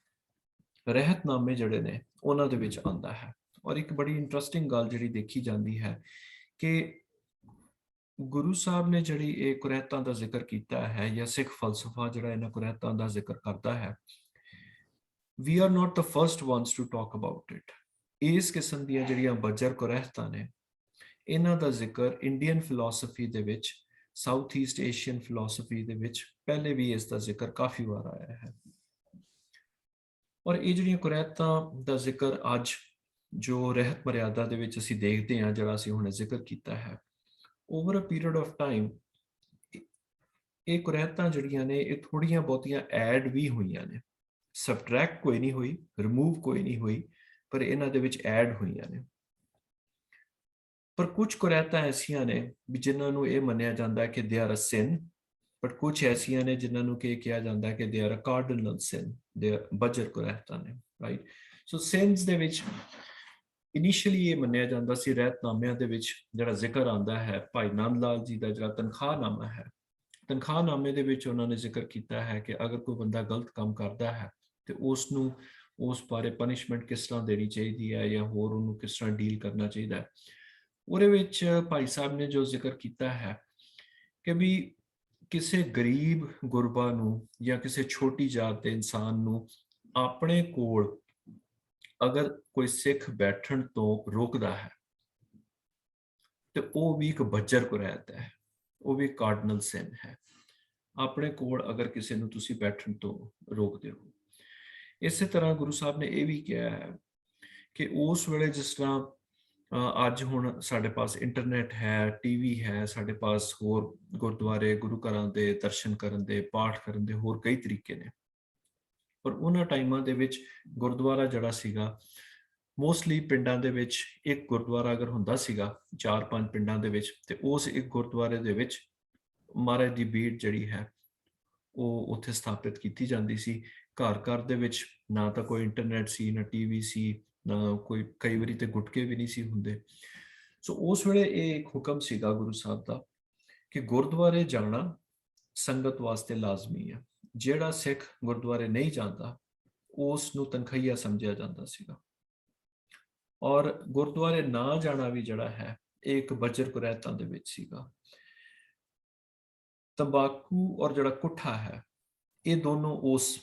A: ਰਹਿਤਨਾਮੇ ਜਿਹੜੇ ਨੇ ਉਹਨਾਂ ਦੇ ਵਿੱਚ ਆਉਂਦਾ ਹੈ। ਔਰ ਇੱਕ ਬੜੀ ਇੰਟਰਸਟਿੰਗ ਗੱਲ ਜਿਹੜੀ ਦੇਖੀ ਜਾਂਦੀ ਹੈ ਕਿ ਗੁਰੂ ਸਾਹਿਬ ਨੇ ਜਿਹੜੀ ਇਹ ਕੁਰੈਤਾਂ ਦਾ ਜ਼ਿਕਰ ਕੀਤਾ ਹੈ, ਜਾਂ ਸਿੱਖ ਫਲਸਫਾ ਜਿਹੜਾ ਇਹਨਾਂ ਕੁਰੈਤਾਂ ਦਾ ਜ਼ਿਕਰ ਕਰਦਾ ਹੈ, we are not the first ones to talk about it। ਇਸ ਕਿਸਮ ਦੀਆਂ ਜਿਹੜੀਆਂ ਬੱਜਰ ਕੁਰੈਤਾਂ ਨੇ, ਇਹਨਾਂ ਦਾ ਜ਼ਿਕਰ ਇੰਡੀਅਨ ਫਿਲਾਸਫੀ ਦੇ ਵਿੱਚ, ਸਾਊਥ ਈਸਟ ਏਸ਼ੀਅਨ ਫਿਲਾਸਫੀ ਦੇ ਵਿੱਚ ਪਹਿਲੇ ਵੀ ਇਸ ਦਾ ਜ਼ਿਕਰ ਕਾਫੀ ਵਾਰ ਆਇਆ ਹੈ। ਔਰ ਇਹ ਜਿਹੜੀਆਂ ਕੁਰੈਤਾਂ ਦਾ ਜ਼ਿਕਰ ਅੱਜ ਜੋ ਰਹਿਤ ਮਰਿਆਦਾ ਦੇ ਵਿੱਚ ਅਸੀਂ ਦੇਖਦੇ ਹਾਂ, ਜਿਹੜਾ ਅਸੀਂ ਹੁਣੇ ਜ਼ਿਕਰ ਕੀਤਾ ਹੈ, over a period of time ਇਹ ਕੁਰੈਤਾਂ ਜਿਹੜੀਆਂ ਨੇ ਇਹ ਥੋੜੀਆਂ ਬਹੁਤੀਆਂ ਐਡ ਵੀ ਹੋਈਆਂ ਨੇ, ਸਬਟਰੈਕਟ ਕੋਈ ਨਹੀਂ ਹੋਈ, ਰਿਮੂਵ ਕੋਈ ਨਹੀਂ ਹੋਈ, ਪਰ ਇਹਨਾਂ ਦੇ ਵਿੱਚ ਐਡ ਹੋਈਆਂ ਨੇ। ਪਰ ਕੁਝ ਕੁਰੈਤਾਂ ਐਸੀਆਂ ਨੇ ਵੀ ਜਿਨ੍ਹਾਂ ਨੂੰ ਇਹ ਮੰਨਿਆ ਜਾਂਦਾ ਹੈ ਕਿ ਦੇ ਆਰ ਅ ਸਿਨ, ਪਰ ਕੁਝ ਐਸੀਆਂ ਨੇ ਜਿਨ੍ਹਾਂ ਨੂੰ ਕਿ ਕਿਹਾ ਜਾਂਦਾ ਹੈ ਕਿ ਦੇ ਆਰ ਅ ਕਾਰਡਿਨਲ ਸਿਨ, ਦੇ ਬੱਜਰ ਕੁਰੈਤਾਂ ਨੇ, ਰਾਈਟ। ਸੋ ਸਿਨਸ ਦੇ ਵਿੱਚ ਇਨੀਸ਼ੀਅਲੀ ਇਹ ਮੰਨਿਆ ਜਾਂਦਾ ਸੀ, ਰਹਿਤਨਾਮਿਆਂ ਦੇ ਵਿੱਚ ਜਿਹੜਾ ਜ਼ਿਕਰ ਆਉਂਦਾ ਹੈ ਭਾਈ ਨੰਦ ਲਾਲ ਜੀ ਦਾ ਜਿਹੜਾ ਤਨਖਾਹਨਾਮਾ ਹੈ, ਤਨਖਾਹਨਾਮੇ ਦੇ ਵਿੱਚ ਉਹਨਾਂ ਨੇ ਜ਼ਿਕਰ ਕੀਤਾ ਹੈ ਕਿ ਅਗਰ ਕੋਈ ਬੰਦਾ ਗਲਤ ਕੰਮ ਕਰਦਾ ਹੈ ਤੇ ਉਸ ਨੂੰ ਉਸ ਬਾਰੇ ਪਨਿਸ਼ਮੈਂਟ ਕਿਸ ਤਰ੍ਹਾਂ ਦੇਣੀ ਚਾਹੀਦੀ ਹੈ ਜਾਂ ਹੋਰ ਉਹਨੂੰ ਕਿਸ ਤਰ੍ਹਾਂ ਡੀਲ ਕਰਨਾ ਚਾਹੀਦਾ ਹੈ। ਉਹਦੇ ਵਿੱਚ ਭਾਈ ਸਾਹਿਬ ਨੇ ਜੋ ਜ਼ਿਕਰ ਕੀਤਾ ਹੈ ਕਿ ਵੀ ਕਿਸੇ ਗਰੀਬ ਗੁਰਬਾ ਨੂੰ ਜਾਂ ਕਿਸੇ ਛੋਟੀ ਜਾਤ ਦੇ ਇਨਸਾਨ ਨੂੰ ਆਪਣੇ ਕੋਲ ਅਗਰ ਕੋਈ ਸਿੱਖ ਬੈਠਣ ਤੋਂ ਰੋਕਦਾ ਹੈ ਤੇ ਉਹ ਵੀ ਇੱਕ ਬੱਜਰ ਕੁਰੈਤ ਹੈ, ਉਹ ਵੀ ਕਾਰਡਨਲ ਸਿਨ ਹੈ। ਆਪਣੇ ਕੋਲ ਅਗਰ ਕਿਸੇ ਨੂੰ ਤੁਸੀਂ ਬੈਠਣ ਤੋਂ ਰੋਕਦੇ ਹੋ। ਇਸੇ ਤਰ੍ਹਾਂ ਗੁਰੂ ਸਾਹਿਬ ਨੇ ਇਹ ਵੀ ਕਿਹਾ ਹੈ ਕਿ ਉਸ ਵੇਲੇ ਜਿਸ ਤਰ੍ਹਾਂ ਅੱਜ ਹੁਣ ਸਾਡੇ ਪਾਸ ਇੰਟਰਨੈਟ ਹੈ, ਟੀਵੀ ਹੈ, ਸਾਡੇ ਪਾਸ ਹੋਰ ਗੁਰਦੁਆਰੇ ਗੁਰੂ ਘਰਾਂ ਦੇ ਦਰਸ਼ਨ ਕਰਨ ਦੇ, ਪਾਠ ਕਰਨ ਦੇ ਹੋਰ ਕਈ ਤਰੀਕੇ ਨੇ, ਪਰ ਉਹਨਾਂ ਟਾਈਮਾਂ ਦੇ ਵਿੱਚ ਗੁਰਦੁਆਰਾ ਜਿਹੜਾ ਸੀਗਾ ਮੋਸਟਲੀ ਪਿੰਡਾਂ ਦੇ ਵਿੱਚ ਇੱਕ ਗੁਰਦੁਆਰਾ ਅਗਰ ਹੁੰਦਾ ਸੀਗਾ 4-5 ਪਿੰਡਾਂ ਦੇ ਵਿੱਚ, ਤੇ ਉਸ ਇੱਕ ਗੁਰਦੁਆਰੇ ਦੇ ਵਿੱਚ ਮਹਾਰਾਜ ਦੀ ਬੀੜ ਜਿਹੜੀ ਹੈ ਉਹ ਉੱਥੇ ਸਥਾਪਿਤ ਕੀਤੀ ਜਾਂਦੀ ਸੀ। ਘਰ ਘਰ ਦੇ ਵਿੱਚ ਨਾ ਤਾਂ ਕੋਈ ਇੰਟਰਨੈਟ ਸੀ, ਨਾ ਟੀਵੀ ਸੀ, ਨਾ ਕੋਈ, ਕਈ ਵਾਰੀ ਤੇ ਗੁਟਕੇ ਵੀ ਨਹੀਂ ਸੀ ਹੁੰਦੇ। ਸੋ ਉਸ ਵੇਲੇ ਇਹ ਇੱਕ ਹੁਕਮ ਸੀਗਾ ਗੁਰੂ ਸਾਹਿਬ ਦਾ ਕਿ ਗੁਰਦੁਆਰੇ ਜਾਣਾ ਸੰਗਤ ਵਾਸਤੇ ਲਾਜ਼ਮੀ ਹੈ। ਜਿਹੜਾ ਸਿੱਖ ਗੁਰਦੁਆਰੇ ਨਹੀਂ ਜਾਂਦਾ ਉਸ ਨੂੰ ਤਨਖਈਆ ਸਮਝਿਆ ਜਾਂਦਾ ਸੀਗਾ। ਔਰ ਗੁਰਦੁਆਰੇ ਨਾ ਜਾਣਾ ਵੀ ਜਿਹੜਾ ਹੈ ਇਹ ਇੱਕ ਬੱਜਰ ਕੁਰੈਤਾਂ ਦੇ ਵਿੱਚ ਸੀਗਾ। ਤੰਬਾਕੂ ਔਰ ਜਿਹੜਾ ਕੁੱਠਾ ਹੈ ਇਹ ਦੋਨੋਂ ਉਸ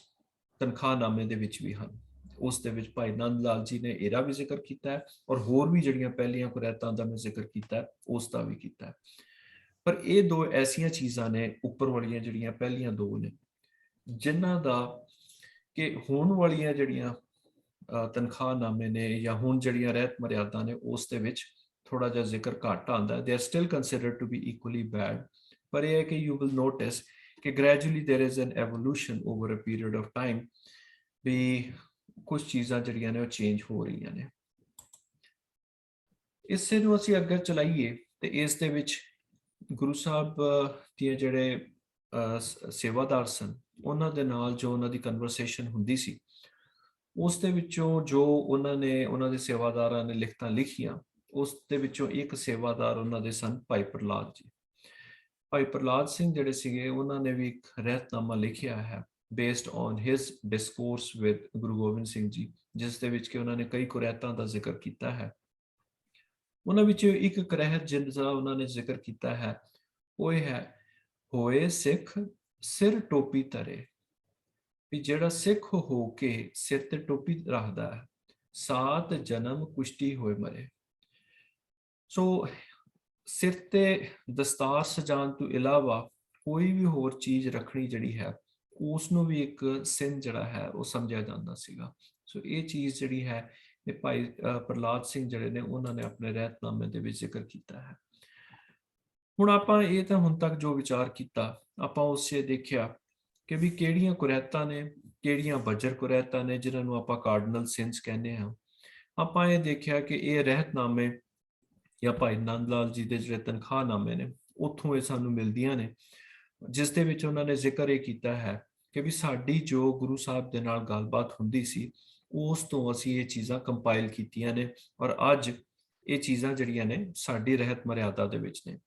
A: ਤਨਖਾਹਨਾਮੇ ਦੇ ਵਿੱਚ ਵੀ ਹਨ। ਉਸ ਦੇ ਵਿੱਚ ਭਾਈ ਨੰਦ ਲਾਲ ਜੀ ਨੇ ਇਹਦਾ ਵੀ ਜ਼ਿਕਰ ਕੀਤਾ ਹੈ ਔਰ ਹੋਰ ਵੀ ਜਿਹੜੀਆਂ ਪਹਿਲੀਆਂ ਕੁਰੈਤਾਂ ਦਾ ਮੈਂ ਜ਼ਿਕਰ ਕੀਤਾ ਹੈ ਉਸ ਦਾ ਵੀ ਕੀਤਾ ਹੈ। ਪਰ ਇਹ ਦੋ ਐਸੀਆਂ ਚੀਜ਼ਾਂ ਨੇ ਉੱਪਰ ਵਾਲੀਆਂ ਜਿਹੜੀਆਂ ਪਹਿਲੀਆਂ ਦੋ ਨੇ ਜਿਨ੍ਹਾਂ ਦਾ ਕਿ ਹੋਣ ਵਾਲੀਆਂ ਜਿਹੜੀਆਂ ਤਨਖਾਹਨਾਮੇ ਨੇ ਜਾਂ ਹੁਣ ਜਿਹੜੀਆਂ ਰਹਿਤ ਮਰਿਆਦਾ ਨੇ ਉਸ ਦੇ ਵਿੱਚ ਥੋੜਾ ਜਿਹਾ ਜ਼ਿਕਰ ਘੱਟ ਆਉਂਦਾ। They are still considered to be equally bad, ਪਰ ਇਹ ਹੈ ਕਿ ਯੂ ਵਿਲ ਨੋਟਿਸ ਕਿ gradually there is an evolution over a period of time, ਵੀ ਕੁਝ ਚੀਜ਼ਾਂ ਜਿਹੜੀਆਂ ਨੇ ਉਹ ਚੇਂਜ ਹੋ ਰਹੀਆਂ ਨੇ। ਇਸੇ ਨੂੰ ਅਸੀਂ ਅੱਗੇ ਚਲਾਈਏ ਤੇ ਇਸ ਦੇ ਵਿੱਚ ਗੁਰੂ ਸਾਹਿਬ ਦੀਆਂ ਜਿਹੜੇ ਸੇਵਾਦਾਰ ਸਨ ਉਹਨਾਂ ਦੇ ਨਾਲ ਜੋ ਉਹਨਾਂ ਦੀ ਕਨਵਰਸੇਸ਼ਨ ਹੁੰਦੀ ਸੀ ਉਸ ਦੇ ਵਿੱਚੋਂ ਜੋ ਉਹਨਾਂ ਦੇ ਸੇਵਾਦਾਰਾਂ ਨੇ ਲਿਖਤਾਂ ਲਿਖੀਆਂ ਉਸ ਦੇ ਵਿੱਚੋਂ ਇੱਕ ਸੇਵਾਦਾਰ ਉਹਨਾਂ ਦੇ ਸਨ ਭਾਈ ਪ੍ਰਹਲਾਦ ਜੀ। ਭਾਈ ਪ੍ਰਹਲਾਦ ਸਿੰਘ ਜਿਹੜੇ ਸੀਗੇ ਉਹਨਾਂ ਨੇ ਵੀ ਇੱਕ ਰਹਿਤਨਾਮਾ ਲਿਖਿਆ ਹੈ based on his discourse with Guru Gobind Singh ji, ਜਿਸ ਦੇ ਵਿੱਚ ਕਿ ਉਹਨਾਂ ਨੇ ਕਈ ਕੁਰੈਤਾਂ ਦਾ ਜ਼ਿਕਰ ਕੀਤਾ ਹੈ। ਉਹਨਾਂ ਵਿੱਚ ਇੱਕ ਕੁਰੈਤ ਜਿਹਦਾ ਉਹਨਾਂ ਨੇ ਜ਼ਿਕਰ ਕੀਤਾ ਹੈ ਉਹ ਇਹ ਹੈ, ਹੋਏ ਸਿੱਖ ਸਿਰ ਟੋਪੀ ਧਰੇ, ਵੀ ਜਿਹੜਾ ਸਿੱਖ ਹੋ ਕੇ ਸਿਰ ਤੇ ਟੋਪੀ ਰੱਖਦਾ ਹੈ 7 ਜਨਮ ਕੁਸ਼ਤੀ ਹੋਏ ਮਰੇ। ਸੋ ਸਿਰ ਤੇ ਦਸਤਾਰ ਸਜਾਉਣ ਤੋਂ ਇਲਾਵਾ ਕੋਈ ਵੀ ਹੋਰ ਚੀਜ਼ ਰੱਖਣੀ ਜਿਹੜੀ ਹੈ ਉਸ ਨੂੰ ਵੀ ਇੱਕ ਸਿਨ ਜਿਹੜਾ ਹੈ ਉਹ ਸਮਝਿਆ ਜਾਂਦਾ ਸੀਗਾ। ਸੋ ਇਹ ਚੀਜ਼ ਜਿਹੜੀ ਹੈ ਇਹ ਭਾਈ ਪ੍ਰਹਲਾਦ ਸਿੰਘ ਜਿਹੜੇ ਨੇ ਉਹਨਾਂ ਨੇ ਆਪਣੇ ਰਹਿਤਨਾਮੇ ਦੇ ਵਿੱਚ ਜ਼ਿਕਰ ਕੀਤਾ ਹੈ। ਹੁਣ ਆਪਾਂ ਇਹ ਤਾਂ ਹੁਣ ਤੱਕ ਜੋ ਵਿਚਾਰ ਕੀਤਾ ਆਪਾਂ ਉਸ 'ਚ ਦੇਖਿਆ ਕਿ ਵੀ ਕਿਹੜੀਆਂ ਕੁਰੈਤਾਂ ਨੇ, ਕਿਹੜੀਆਂ ਬੱਜਰ ਕੁਰੈਤਾਂ ਨੇ ਜਿਨ੍ਹਾਂ ਨੂੰ ਆਪਾਂ ਕਾਰਡਨਲ ਸਿਨਸ ਕਹਿੰਦੇ ਹਾਂ। ਆਪਾਂ ਇਹ ਦੇਖਿਆ ਕਿ ਇਹ ਰਹਿਤਨਾਮੇ ਜਾਂ ਭਾਈ ਨੰਦ ਲਾਲ ਜੀ ਦੇ ਜਿਹੜੇ ਤਨਖਾਹਨਾਮੇ ਨੇ ਉੱਥੋਂ ਇਹ ਸਾਨੂੰ ਮਿਲਦੀਆਂ ਨੇ, ਜਿਸ ਦੇ ਵਿੱਚ ਉਹਨਾਂ ਨੇ ਜ਼ਿਕਰ ਇਹ ਕੀਤਾ ਹੈ ਕਿ ਵੀ ਸਾਡੀ ਜੋ ਗੁਰੂ ਸਾਹਿਬ ਦੇ ਨਾਲ ਗੱਲਬਾਤ ਹੁੰਦੀ ਸੀ ਉਸ ਤੋਂ ਅਸੀਂ ਇਹ ਚੀਜ਼ਾਂ ਕੰਪਾਈਲ ਕੀਤੀਆਂ ਨੇ ਔਰ ਅੱਜ ਇਹ ਚੀਜ਼ਾਂ ਜਿਹੜੀਆਂ ਨੇ ਸਾਡੀ ਰਹਿਤ ਮਰਿਆਦਾ ਦੇ ਵਿੱਚ ਨੇ।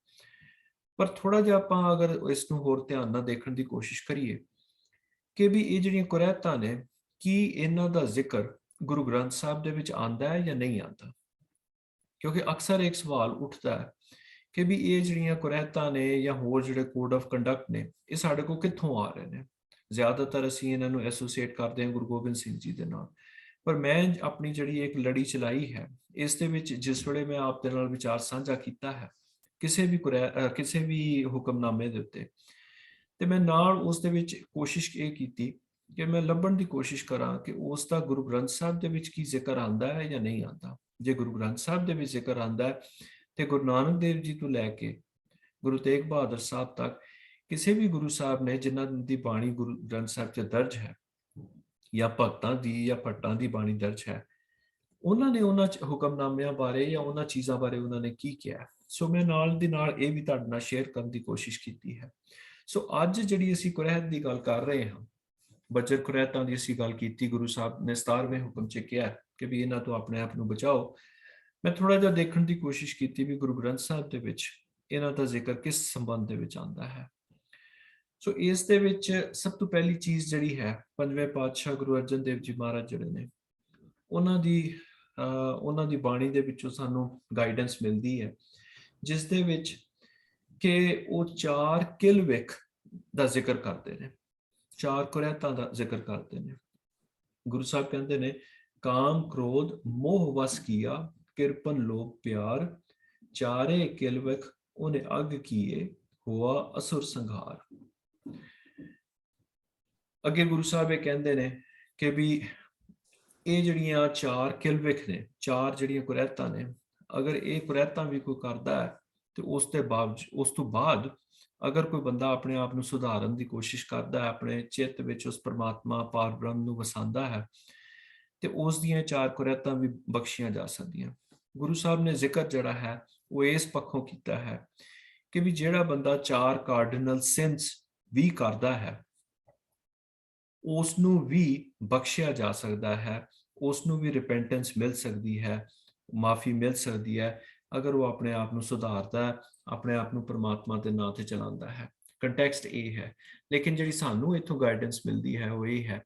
A: ਪਰ ਥੋੜਾ ਜਿਹਾ ਆਪਾਂ ਅਗਰ ਇਸ ਨੂੰ ਹੋਰ ਧਿਆਨ ਨਾਲ ਦੇਖਣ ਦੀ ਕੋਸ਼ਿਸ਼ ਕਰੀਏ ਕਿ ਵੀ ਇਹ ਜਿਹੜੀਆਂ ਕੁਰੈਤਾਂ ਨੇ ਕੀ ਇਹਨਾਂ ਦਾ ਜ਼ਿਕਰ ਗੁਰੂ ਗ੍ਰੰਥ ਸਾਹਿਬ ਦੇ ਵਿੱਚ ਆਉਂਦਾ ਹੈ ਜਾਂ ਨਹੀਂ ਆਉਂਦਾ, ਕਿਉਂਕਿ ਅਕਸਰ ਇੱਕ ਸਵਾਲ ਉੱਠਦਾ ਹੈ ਕਿ ਵੀ ਇਹ ਜਿਹੜੀਆਂ ਕੁਰੈਤਾਂ ਨੇ ਜਾਂ ਹੋਰ ਜਿਹੜੇ ਕੋਡ ਆਫ ਕੰਡਕਟ ਨੇ ਇਹ ਸਾਡੇ ਕੋਲ ਕਿੱਥੋਂ ਆ ਰਹੇ ਨੇ। ਜ਼ਿਆਦਾਤਰ ਅਸੀਂ ਇਹਨਾਂ ਨੂੰ ਐਸੋਸੀਏਟ ਕਰਦੇ ਹਾਂ ਗੁਰੂ ਗੋਬਿੰਦ ਸਿੰਘ ਜੀ ਦੇ ਨਾਲ, ਪਰ ਮੈਂ ਆਪਣੀ ਜਿਹੜੀ ਇੱਕ ਲੜੀ ਚਲਾਈ ਹੈ, ਇਸ ਦੇ ਵਿੱਚ ਜਿਸ ਵੇਲੇ ਮੈਂ ਆਪ ਦੇ ਨਾਲ ਵਿਚਾਰ ਸਾਂਝਾ ਕੀਤਾ ਹੈ ਕਿਸੇ ਵੀ ਹੁਕਮਨਾਮੇ ਦੇ ਉੱਤੇ, ਤੇ ਮੈਂ ਨਾਲ ਉਸ ਦੇ ਵਿੱਚ ਕੋਸ਼ਿਸ਼ ਇਹ ਕੀਤੀ ਕਿ ਮੈਂ ਲੱਭਣ ਦੀ ਕੋਸ਼ਿਸ਼ ਕਰਾਂ ਕਿ ਉਸ ਦਾ ਗੁਰੂ ਗ੍ਰੰਥ ਸਾਹਿਬ ਦੇ ਵਿੱਚ ਕੀ ਜ਼ਿਕਰ ਆਉਂਦਾ ਹੈ ਜਾਂ ਨਹੀਂ ਆਉਂਦਾ। ਜੇ ਗੁਰੂ ਗ੍ਰੰਥ ਸਾਹਿਬ ਦੇ ਵਿੱਚ ਜ਼ਿਕਰ ਆਉਂਦਾ ਹੈ ਤੇ ਗੁਰੂ ਨਾਨਕ ਦੇਵ ਜੀ ਤੋਂ ਲੈ ਕੇ ਗੁਰੂ ਤੇਗ ਬਹਾਦਰ ਸਾਹਿਬ ਤੱਕ ਕਿਸੇ ਵੀ ਗੁਰੂ ਸਾਹਿਬ ਨੇ ਜਿਨ੍ਹਾਂ ਦੀ ਬਾਣੀ ਗੁਰੂ ਗ੍ਰੰਥ ਸਾਹਿਬ 'ਚ ਦਰਜ ਹੈ, ਜਾਂ ਭਗਤਾਂ ਦੀ ਜਾਂ ਭੱਟਾਂ ਦੀ ਬਾਣੀ ਦਰਜ ਹੈ, ਉਹਨਾਂ ਨੇ ਉਹਨਾਂ ਹੁਕਮਨਾਮਿਆਂ ਬਾਰੇ ਜਾਂ ਉਹਨਾਂ ਚੀਜ਼ਾਂ ਬਾਰੇ ਉਹਨਾਂ ਨੇ ਕੀ ਕਿਹਾ। ਸੋ ਮੈਂ ਨਾਲ ਦੀ ਨਾਲ ਇਹ ਵੀ ਤੁਹਾਡੇ ਨਾਲ ਸ਼ੇਅਰ ਕਰਨ ਦੀ ਕੋਸ਼ਿਸ਼ ਕੀਤੀ ਹੈ। ਸੋ ਅੱਜ ਜਿਹੜੀ ਅਸੀਂ ਕੁਰੈਤ ਦੀ ਗੱਲ ਕਰ ਰਹੇ ਹਾਂ, ਬਜਰ ਕੁਰੈਤਾਂ ਦੀ ਅਸੀਂ ਗੱਲ ਕੀਤੀ, ਗੁਰੂ ਸਾਹਿਬ ਨੇ 17ਵੇਂ ਹੁਕਮ 'ਚ ਕਿਹਾ ਕਿ ਵੀ ਇਹਨਾਂ ਤੋਂ ਆਪਣੇ ਆਪ ਨੂੰ ਬਚਾਓ। ਮੈਂ ਥੋੜਾ ਜਿਹਾ ਦੇਖਣ ਦੀ ਕੋਸ਼ਿਸ਼ ਕੀਤੀ ਵੀ ਗੁਰੂ ਗ੍ਰੰਥ ਸਾਹਿਬ ਦੇ ਵਿੱਚ ਇਹਨਾਂ ਦਾ ਜ਼ਿਕਰ ਕਿਸ ਸੰਬੰਧ ਦੇ ਵਿੱਚ ਆਉਂਦਾ ਹੈ। ਸੋ ਇਸ ਦੇ ਵਿੱਚ ਸਭ ਤੋਂ ਪਹਿਲੀ ਚੀਜ਼ ਜਿਹੜੀ ਹੈ, ਪੰਜਵੇਂ ਪਾਤਸ਼ਾਹ ਗੁਰੂ ਅਰਜਨ ਦੇਵ ਜੀ ਮਹਾਰਾਜ ਜਿਹੜੇ ਨੇ, ਉਹਨਾਂ ਦੀ ਬਾਣੀ ਦੇ ਵਿੱਚੋਂ ਸਾਨੂੰ ਗਾਈਡੈਂਸ ਮਿਲਦੀ ਹੈ, ਜਿਸ ਦੇ ਵਿੱਚ ਕਿ ਉਹ 4 ਕਿਲਵਿਖ ਦਾ ਜ਼ਿਕਰ ਕਰਦੇ ਨੇ, 4 ਕੁਰੈਤਾਂ ਦਾ ਜ਼ਿਕਰ ਕਰਦੇ ਨੇ। ਗੁਰੂ ਸਾਹਿਬ ਕਹਿੰਦੇ ਨੇ, ਕਾਮ ਕ੍ਰੋਧ ਮੋਹ ਵਸ ਕੀਆ, ਕਿਰਪਨ ਲੋਭ ਪਿਆਰ, ਚਾਰੇ ਕਿਲਵਿਖ ਉਹਨੇ ਅਗ ਕੀਏ, ਹੋਆ ਅਸੁਰ ਸੰਘਾਰ। ਅੱਗੇ ਗੁਰੂ ਸਾਹਿਬ ਇਹ ਕਹਿੰਦੇ ਨੇ ਕਿ ਵੀ ਇਹ ਜਿਹੜੀਆਂ 4 ਕਿਲਵਿਖ ਨੇ, 4 ਜਿਹੜੀਆਂ ਕੁਰੈਤਾਂ ਨੇ, ਅਗਰ ਇਹ ਕੁਰੈਤਾਂ ਵੀ ਕੋਈ ਕਰਦਾ ਹੈ ਤੇ ਉਸ ਤੋਂ ਬਾਅਦ ਅਗਰ ਕੋਈ ਬੰਦਾ ਆਪਣੇ ਆਪ ਨੂੰ ਸੁਧਾਰਨ ਦੀ ਕੋਸ਼ਿਸ਼ ਕਰਦਾ ਹੈ, ਆਪਣੇ ਚਿੱਤ ਵਿੱਚ ਉਸ ਪਰਮਾਤਮਾ ਪਾਰ ਬ੍ਰਹਮ ਨੂੰ ਵਸਾਉਂਦਾ ਹੈ, ਤੇ ਉਸ ਦੀਆਂ 4 ਕੁਰੈਤਾਂ ਵੀ ਬਖਸ਼ੀਆਂ ਜਾ ਸਕਦੀਆਂ। ਗੁਰੂ ਸਾਹਿਬ ਨੇ ਜ਼ਿਕਰ ਜਿਹੜਾ ਹੈ ਉਹ ਇਸ ਪੱਖੋਂ ਕੀਤਾ ਹੈ ਕਿ ਵੀ ਜਿਹੜਾ ਬੰਦਾ 4 ਕਾਰਡਿਨਲ ਸਿਨਸ ਵੀ ਕਰਦਾ ਹੈ, ਉਸ ਨੂੰ ਵੀ ਬਖਸ਼ਿਆ ਜਾ ਸਕਦਾ ਹੈ, ਉਸ ਨੂੰ ਵੀ ਰਿਪੈਂਟੈਂਸ ਮਿਲ ਸਕਦੀ ਹੈ, ਮਾਫੀ ਮਿਲ ਸਕਦੀ ਹੈ, ਅਗਰ ਉਹ ਆਪਣੇ ਆਪ ਨੂੰ ਸੁਧਾਰਦਾ ਹੈ, ਆਪਣੇ ਆਪ ਨੂੰ ਪਰਮਾਤਮਾ ਦੇ ਨਾਂ ਤੇ ਚਲਾਉਂਦਾ ਹੈ। ਕੰਟੈਕਸਟ ਇਹ ਹੈ। ਲੇਕਿਨ ਜਿਹੜੀ ਸਾਨੂੰ ਇੱਥੋਂ ਗਾਈਡੈਂਸ ਮਿਲਦੀ ਹੈ ਉਹ ਇਹ ਹੈ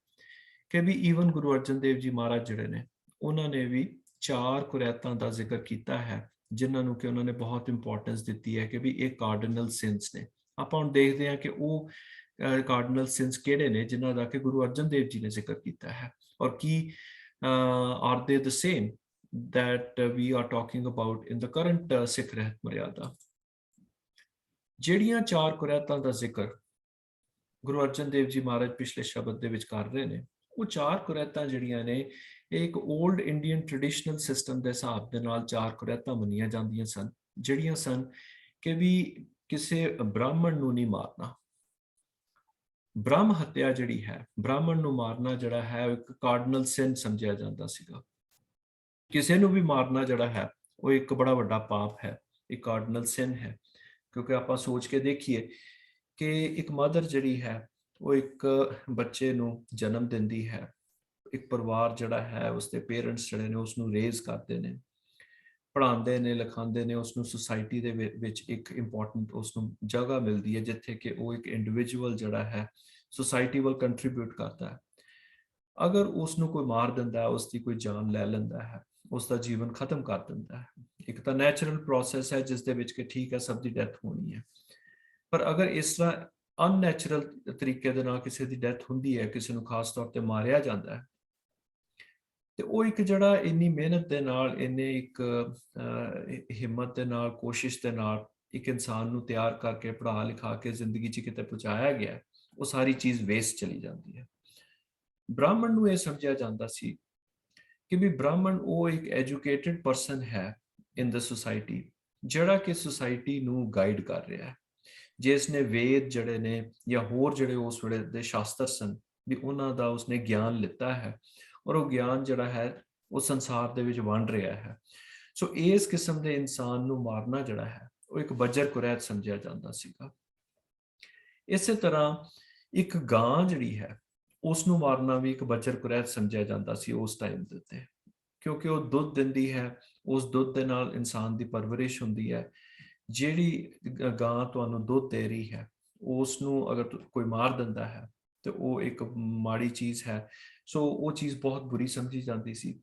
A: ਕਿ ਵੀ ਈਵਨ ਗੁਰੂ ਅਰਜਨ ਦੇਵ ਜੀ ਮਹਾਰਾਜ ਜਿਹੜੇ ਨੇ, ਉਹਨਾਂ ਨੇ ਵੀ 4 ਕੁਰੈਤਾਂ ਦਾ ਜ਼ਿਕਰ ਕੀਤਾ ਹੈ, ਜਿਨ੍ਹਾਂ ਨੂੰ ਕਿ ਉਹਨਾਂ ਨੇ ਬਹੁਤ ਇੰਪੋਰਟੈਂਸ ਦਿੱਤੀ ਹੈ ਕਿ ਵੀ ਇਹ ਕਾਰਡਿਨਲ ਸਿਨਸ ਨੇ। ਆਪਾਂ ਹੁਣ ਦੇਖਦੇ ਹਾਂ ਕਿ ਉਹ ਕਾਰਡਿਨਲ ਸਿਨਸ ਕਿਹੜੇ ਨੇ ਜਿਨ੍ਹਾਂ ਦਾ ਕਿ ਗੁਰੂ ਅਰਜਨ ਦੇਵ ਜੀ ਨੇ ਜ਼ਿਕਰ ਕੀਤਾ ਹੈ, ਔਰ ਕੀ ਆਰ ਦੇ the same that we are talking about in the current Sikh ਰਹਿਤ ਮਰਿਆਦਾ। ਜਿਹੜੀਆਂ 4 ਕੁਰੈਤਾਂ ਦਾ ਜ਼ਿਕਰ ਗੁਰੂ ਅਰਜਨ ਦੇਵ ਜੀ ਮਹਾਰਾਜ ਪਿਛਲੇ ਸ਼ਬਦ ਦੇ ਵਿੱਚ ਕਰ ਰਹੇ ਨੇ, ਉਹ 4 ਕੁਰੈਤਾਂ ਜਿਹੜੀਆਂ ਨੇ, ਇਹ ਇੱਕ 올ਡ ਇੰਡੀਅਨ ਟ੍ਰੈਡੀਸ਼ਨਲ ਸਿਸਟਮ ਦੇ ਹਿਸਾਬ ਦੇ ਨਾਲ 4 ਕੁਰੈਤਾਂ ਮੰਨੀਆਂ ਜਾਂਦੀਆਂ ਸਨ, ਜਿਹੜੀਆਂ ਸਨ ਕਿ ਵੀ ਕਿਸੇ ਬ੍ਰਾਹਮਣ ਨੂੰ ਨਹੀਂ ਮਾਰਨਾ। ਬ੍ਰਹਮ ਹੱਤਿਆ ਜਿਹੜੀ ਹੈ, ਬ੍ਰਾਹਮਣ ਨੂੰ ਮਾਰਨਾ ਜਿਹੜਾ ਹੈ, ਇੱਕ ਕਾਰਡਿਨਲ ਸਿਨ ਸਮਝਿਆ ਜਾਂਦਾ ਸੀਗਾ। ਕਿਸੇ ਨੂੰ ਵੀ ਮਾਰਨਾ ਜਿਹੜਾ ਹੈ ਉਹ ਇੱਕ ਬੜਾ ਵੱਡਾ ਪਾਪ ਹੈ, ਇੱਕ ਕਾਰਡਿਨਲ ਸਿਨ ਹੈ। ਕਿਉਂਕਿ ਆਪਾਂ ਸੋਚ ਕੇ ਦੇਖੀਏ ਕਿ ਇੱਕ ਮਦਰ ਜਿਹੜੀ ਹੈ ਉਹ ਇੱਕ ਬੱਚੇ ਨੂੰ ਜਨਮ ਦਿੰਦੀ ਹੈ, ਇੱਕ ਪਰਿਵਾਰ ਜਿਹੜਾ ਹੈ ਉਸਦੇ ਪੇਰੈਂਟਸ ਜਿਹੜੇ ਨੇ ਉਸ ਨੂੰ ਰੇਜ਼ ਕਰਦੇ ਨੇ, ਪੜ੍ਹਾਉਂਦੇ ਨੇ, ਲਿਖਾਉਂਦੇ ਨੇ, ਉਸ ਨੂੰ ਸੁਸਾਇਟੀ ਦੇ ਵਿੱਚ ਇੱਕ ਇੰਪੋਰਟੈਂਟ ਉਸ ਨੂੰ ਜਗ੍ਹਾ ਮਿਲਦੀ ਹੈ ਜਿੱਥੇ ਕਿ ਉਹ ਇੱਕ ਇੰਡੀਵਿਜੂਅਲ ਜਿਹੜਾ ਹੈ ਸੁਸਾਇਟੀ ਵੱਲ ਕੰਟਰੀਬਿਊਟ ਕਰਦਾ ਹੈ। ਅਗਰ ਉਸ ਨੂੰ ਕੋਈ ਮਾਰ ਦਿੰਦਾ ਹੈ, ਉਸ ਦੀ ਕੋਈ ਜਾਨ ਲੈ ਲੈਂਦਾ ਹੈ, ਉਸ ਦਾ ਜੀਵਨ ਖਤਮ ਕਰ ਦਿੰਦਾ ਹੈ। ਇੱਕ ਤਾਂ ਨੈਚੁਰਲ ਪ੍ਰੋਸੈਸ ਹੈ ਜਿਸ ਦੇ ਵਿੱਚ ਕਿ ਠੀਕ ਹੈ ਸਭ ਦੀ ਡੈਥ ਹੋਣੀ ਹੈ, ਪਰ ਅਗਰ ਇਸ ਤਰ੍ਹਾਂ ਅਨਨੈਚੁਰਲ ਤਰੀਕੇ ਦੇ ਨਾਲ ਕਿਸੇ ਦੀ ਡੈਥ ਹੁੰਦੀ ਹੈ, ਕਿਸੇ ਨੂੰ ਖਾਸ ਤੌਰ ਤੇ ਮਾਰਿਆ ਜਾਂਦਾ ਹੈ, ਤੇ ਉਹ ਇੱਕ ਜਿਹੜਾ ਇੰਨੀ ਮਿਹਨਤ ਦੇ ਨਾਲ, ਇੰਨੇ ਇੱਕ ਹਿੰਮਤ ਦੇ ਨਾਲ, ਕੋਸ਼ਿਸ਼ ਦੇ ਨਾਲ ਇੱਕ ਇਨਸਾਨ ਨੂੰ ਤਿਆਰ ਕਰਕੇ ਪੜ੍ਹਾ ਲਿਖਾ ਕੇ ਜ਼ਿੰਦਗੀ 'ਚ ਕਿਤੇ ਪਹੁੰਚਾਇਆ ਗਿਆ, ਉਹ ਸਾਰੀ ਚੀਜ਼ ਵੇਸਟ ਚਲੀ ਜਾਂਦੀ ਹੈ। ਬ੍ਰਾਹਮਣ ਨੂੰ ਇਹ ਸਮਝਿਆ ਜਾਂਦਾ ਸੀ ਕਿ ਵੀ ਬ੍ਰਾਹਮਣ ਉਹ ਇੱਕ ਐਜੂਕੇਟਿਡ ਪਰਸਨ ਹੈ ਇਨ ਦ ਸੁਸਾਇਟੀ, ਜਿਹੜਾ ਕਿ ਸੁਸਾਇਟੀ ਨੂੰ ਗਾਈਡ ਕਰ ਰਿਹਾ ਹੈ, ਜਿਸ ਨੇ ਵੇਦ ਜਿਹੜੇ ਨੇ ਜਾਂ ਹੋਰ ਜਿਹੜੇ ਉਸ ਵੇਲੇ ਦੇ ਸ਼ਾਸਤਰ ਸਨ ਵੀ ਉਹਨਾਂ ਦਾ ਉਸਨੇ ਗਿਆਨ ਲਿੱਤਾ ਹੈ, ਔਰ ਉਹ ਗਿਆਨ ਜਿਹੜਾ ਹੈ ਉਹ ਸੰਸਾਰ ਦੇ ਵਿੱਚ ਵੰਡ ਰਿਹਾ ਹੈ। ਸੋ ਇਸ ਕਿਸਮ ਦੇ ਇਨਸਾਨ ਨੂੰ ਮਾਰਨਾ ਜਿਹੜਾ ਹੈ ਉਹ ਇੱਕ ਬਜਰ ਕੁਰੈਤ ਸਮਝਿਆ ਜਾਂਦਾ ਸੀਗਾ। ਇਸੇ ਤਰ੍ਹਾਂ ਇੱਕ ਗਾਂ ਜਿਹੜੀ ਹੈ ਉਸ ਨੂੰ ਮਾਰਨਾ ਵੀ ਇੱਕ ਬਜਰ ਕੁਰੈਤ ਸਮਝਿਆ ਜਾਂਦਾ ਸੀ ਉਸ ਟਾਈਮ ਦੇ ਉੱਤੇ, ਕਿਉਂਕਿ ਉਹ ਦੁੱਧ ਦਿੰਦੀ ਹੈ, ਉਸ ਦੁੱਧ ਦੇ ਨਾਲ ਇਨਸਾਨ ਦੀ ਪਰਵਰਿਸ਼ ਹੁੰਦੀ ਹੈ। ਜਿਹੜੀ ਗਾਂ ਤੁਹਾਨੂੰ ਦੁੱਧ ਦੇ ਰਹੀ ਹੈ ਉਸ ਨੂੰ ਅਗਰ ਕੋਈ ਮਾਰ ਦਿੰਦਾ ਹੈ ਤੇ ਉਹ ਇੱਕ ਮਾੜੀ ਚੀਜ਼ ਹੈ। ਸੋ ਉਹ ਚੀਜ਼ ਬਹੁਤ ਬੁਰੀ ਸਮਝੀ ਜਾਂਦੀ ਸੀ।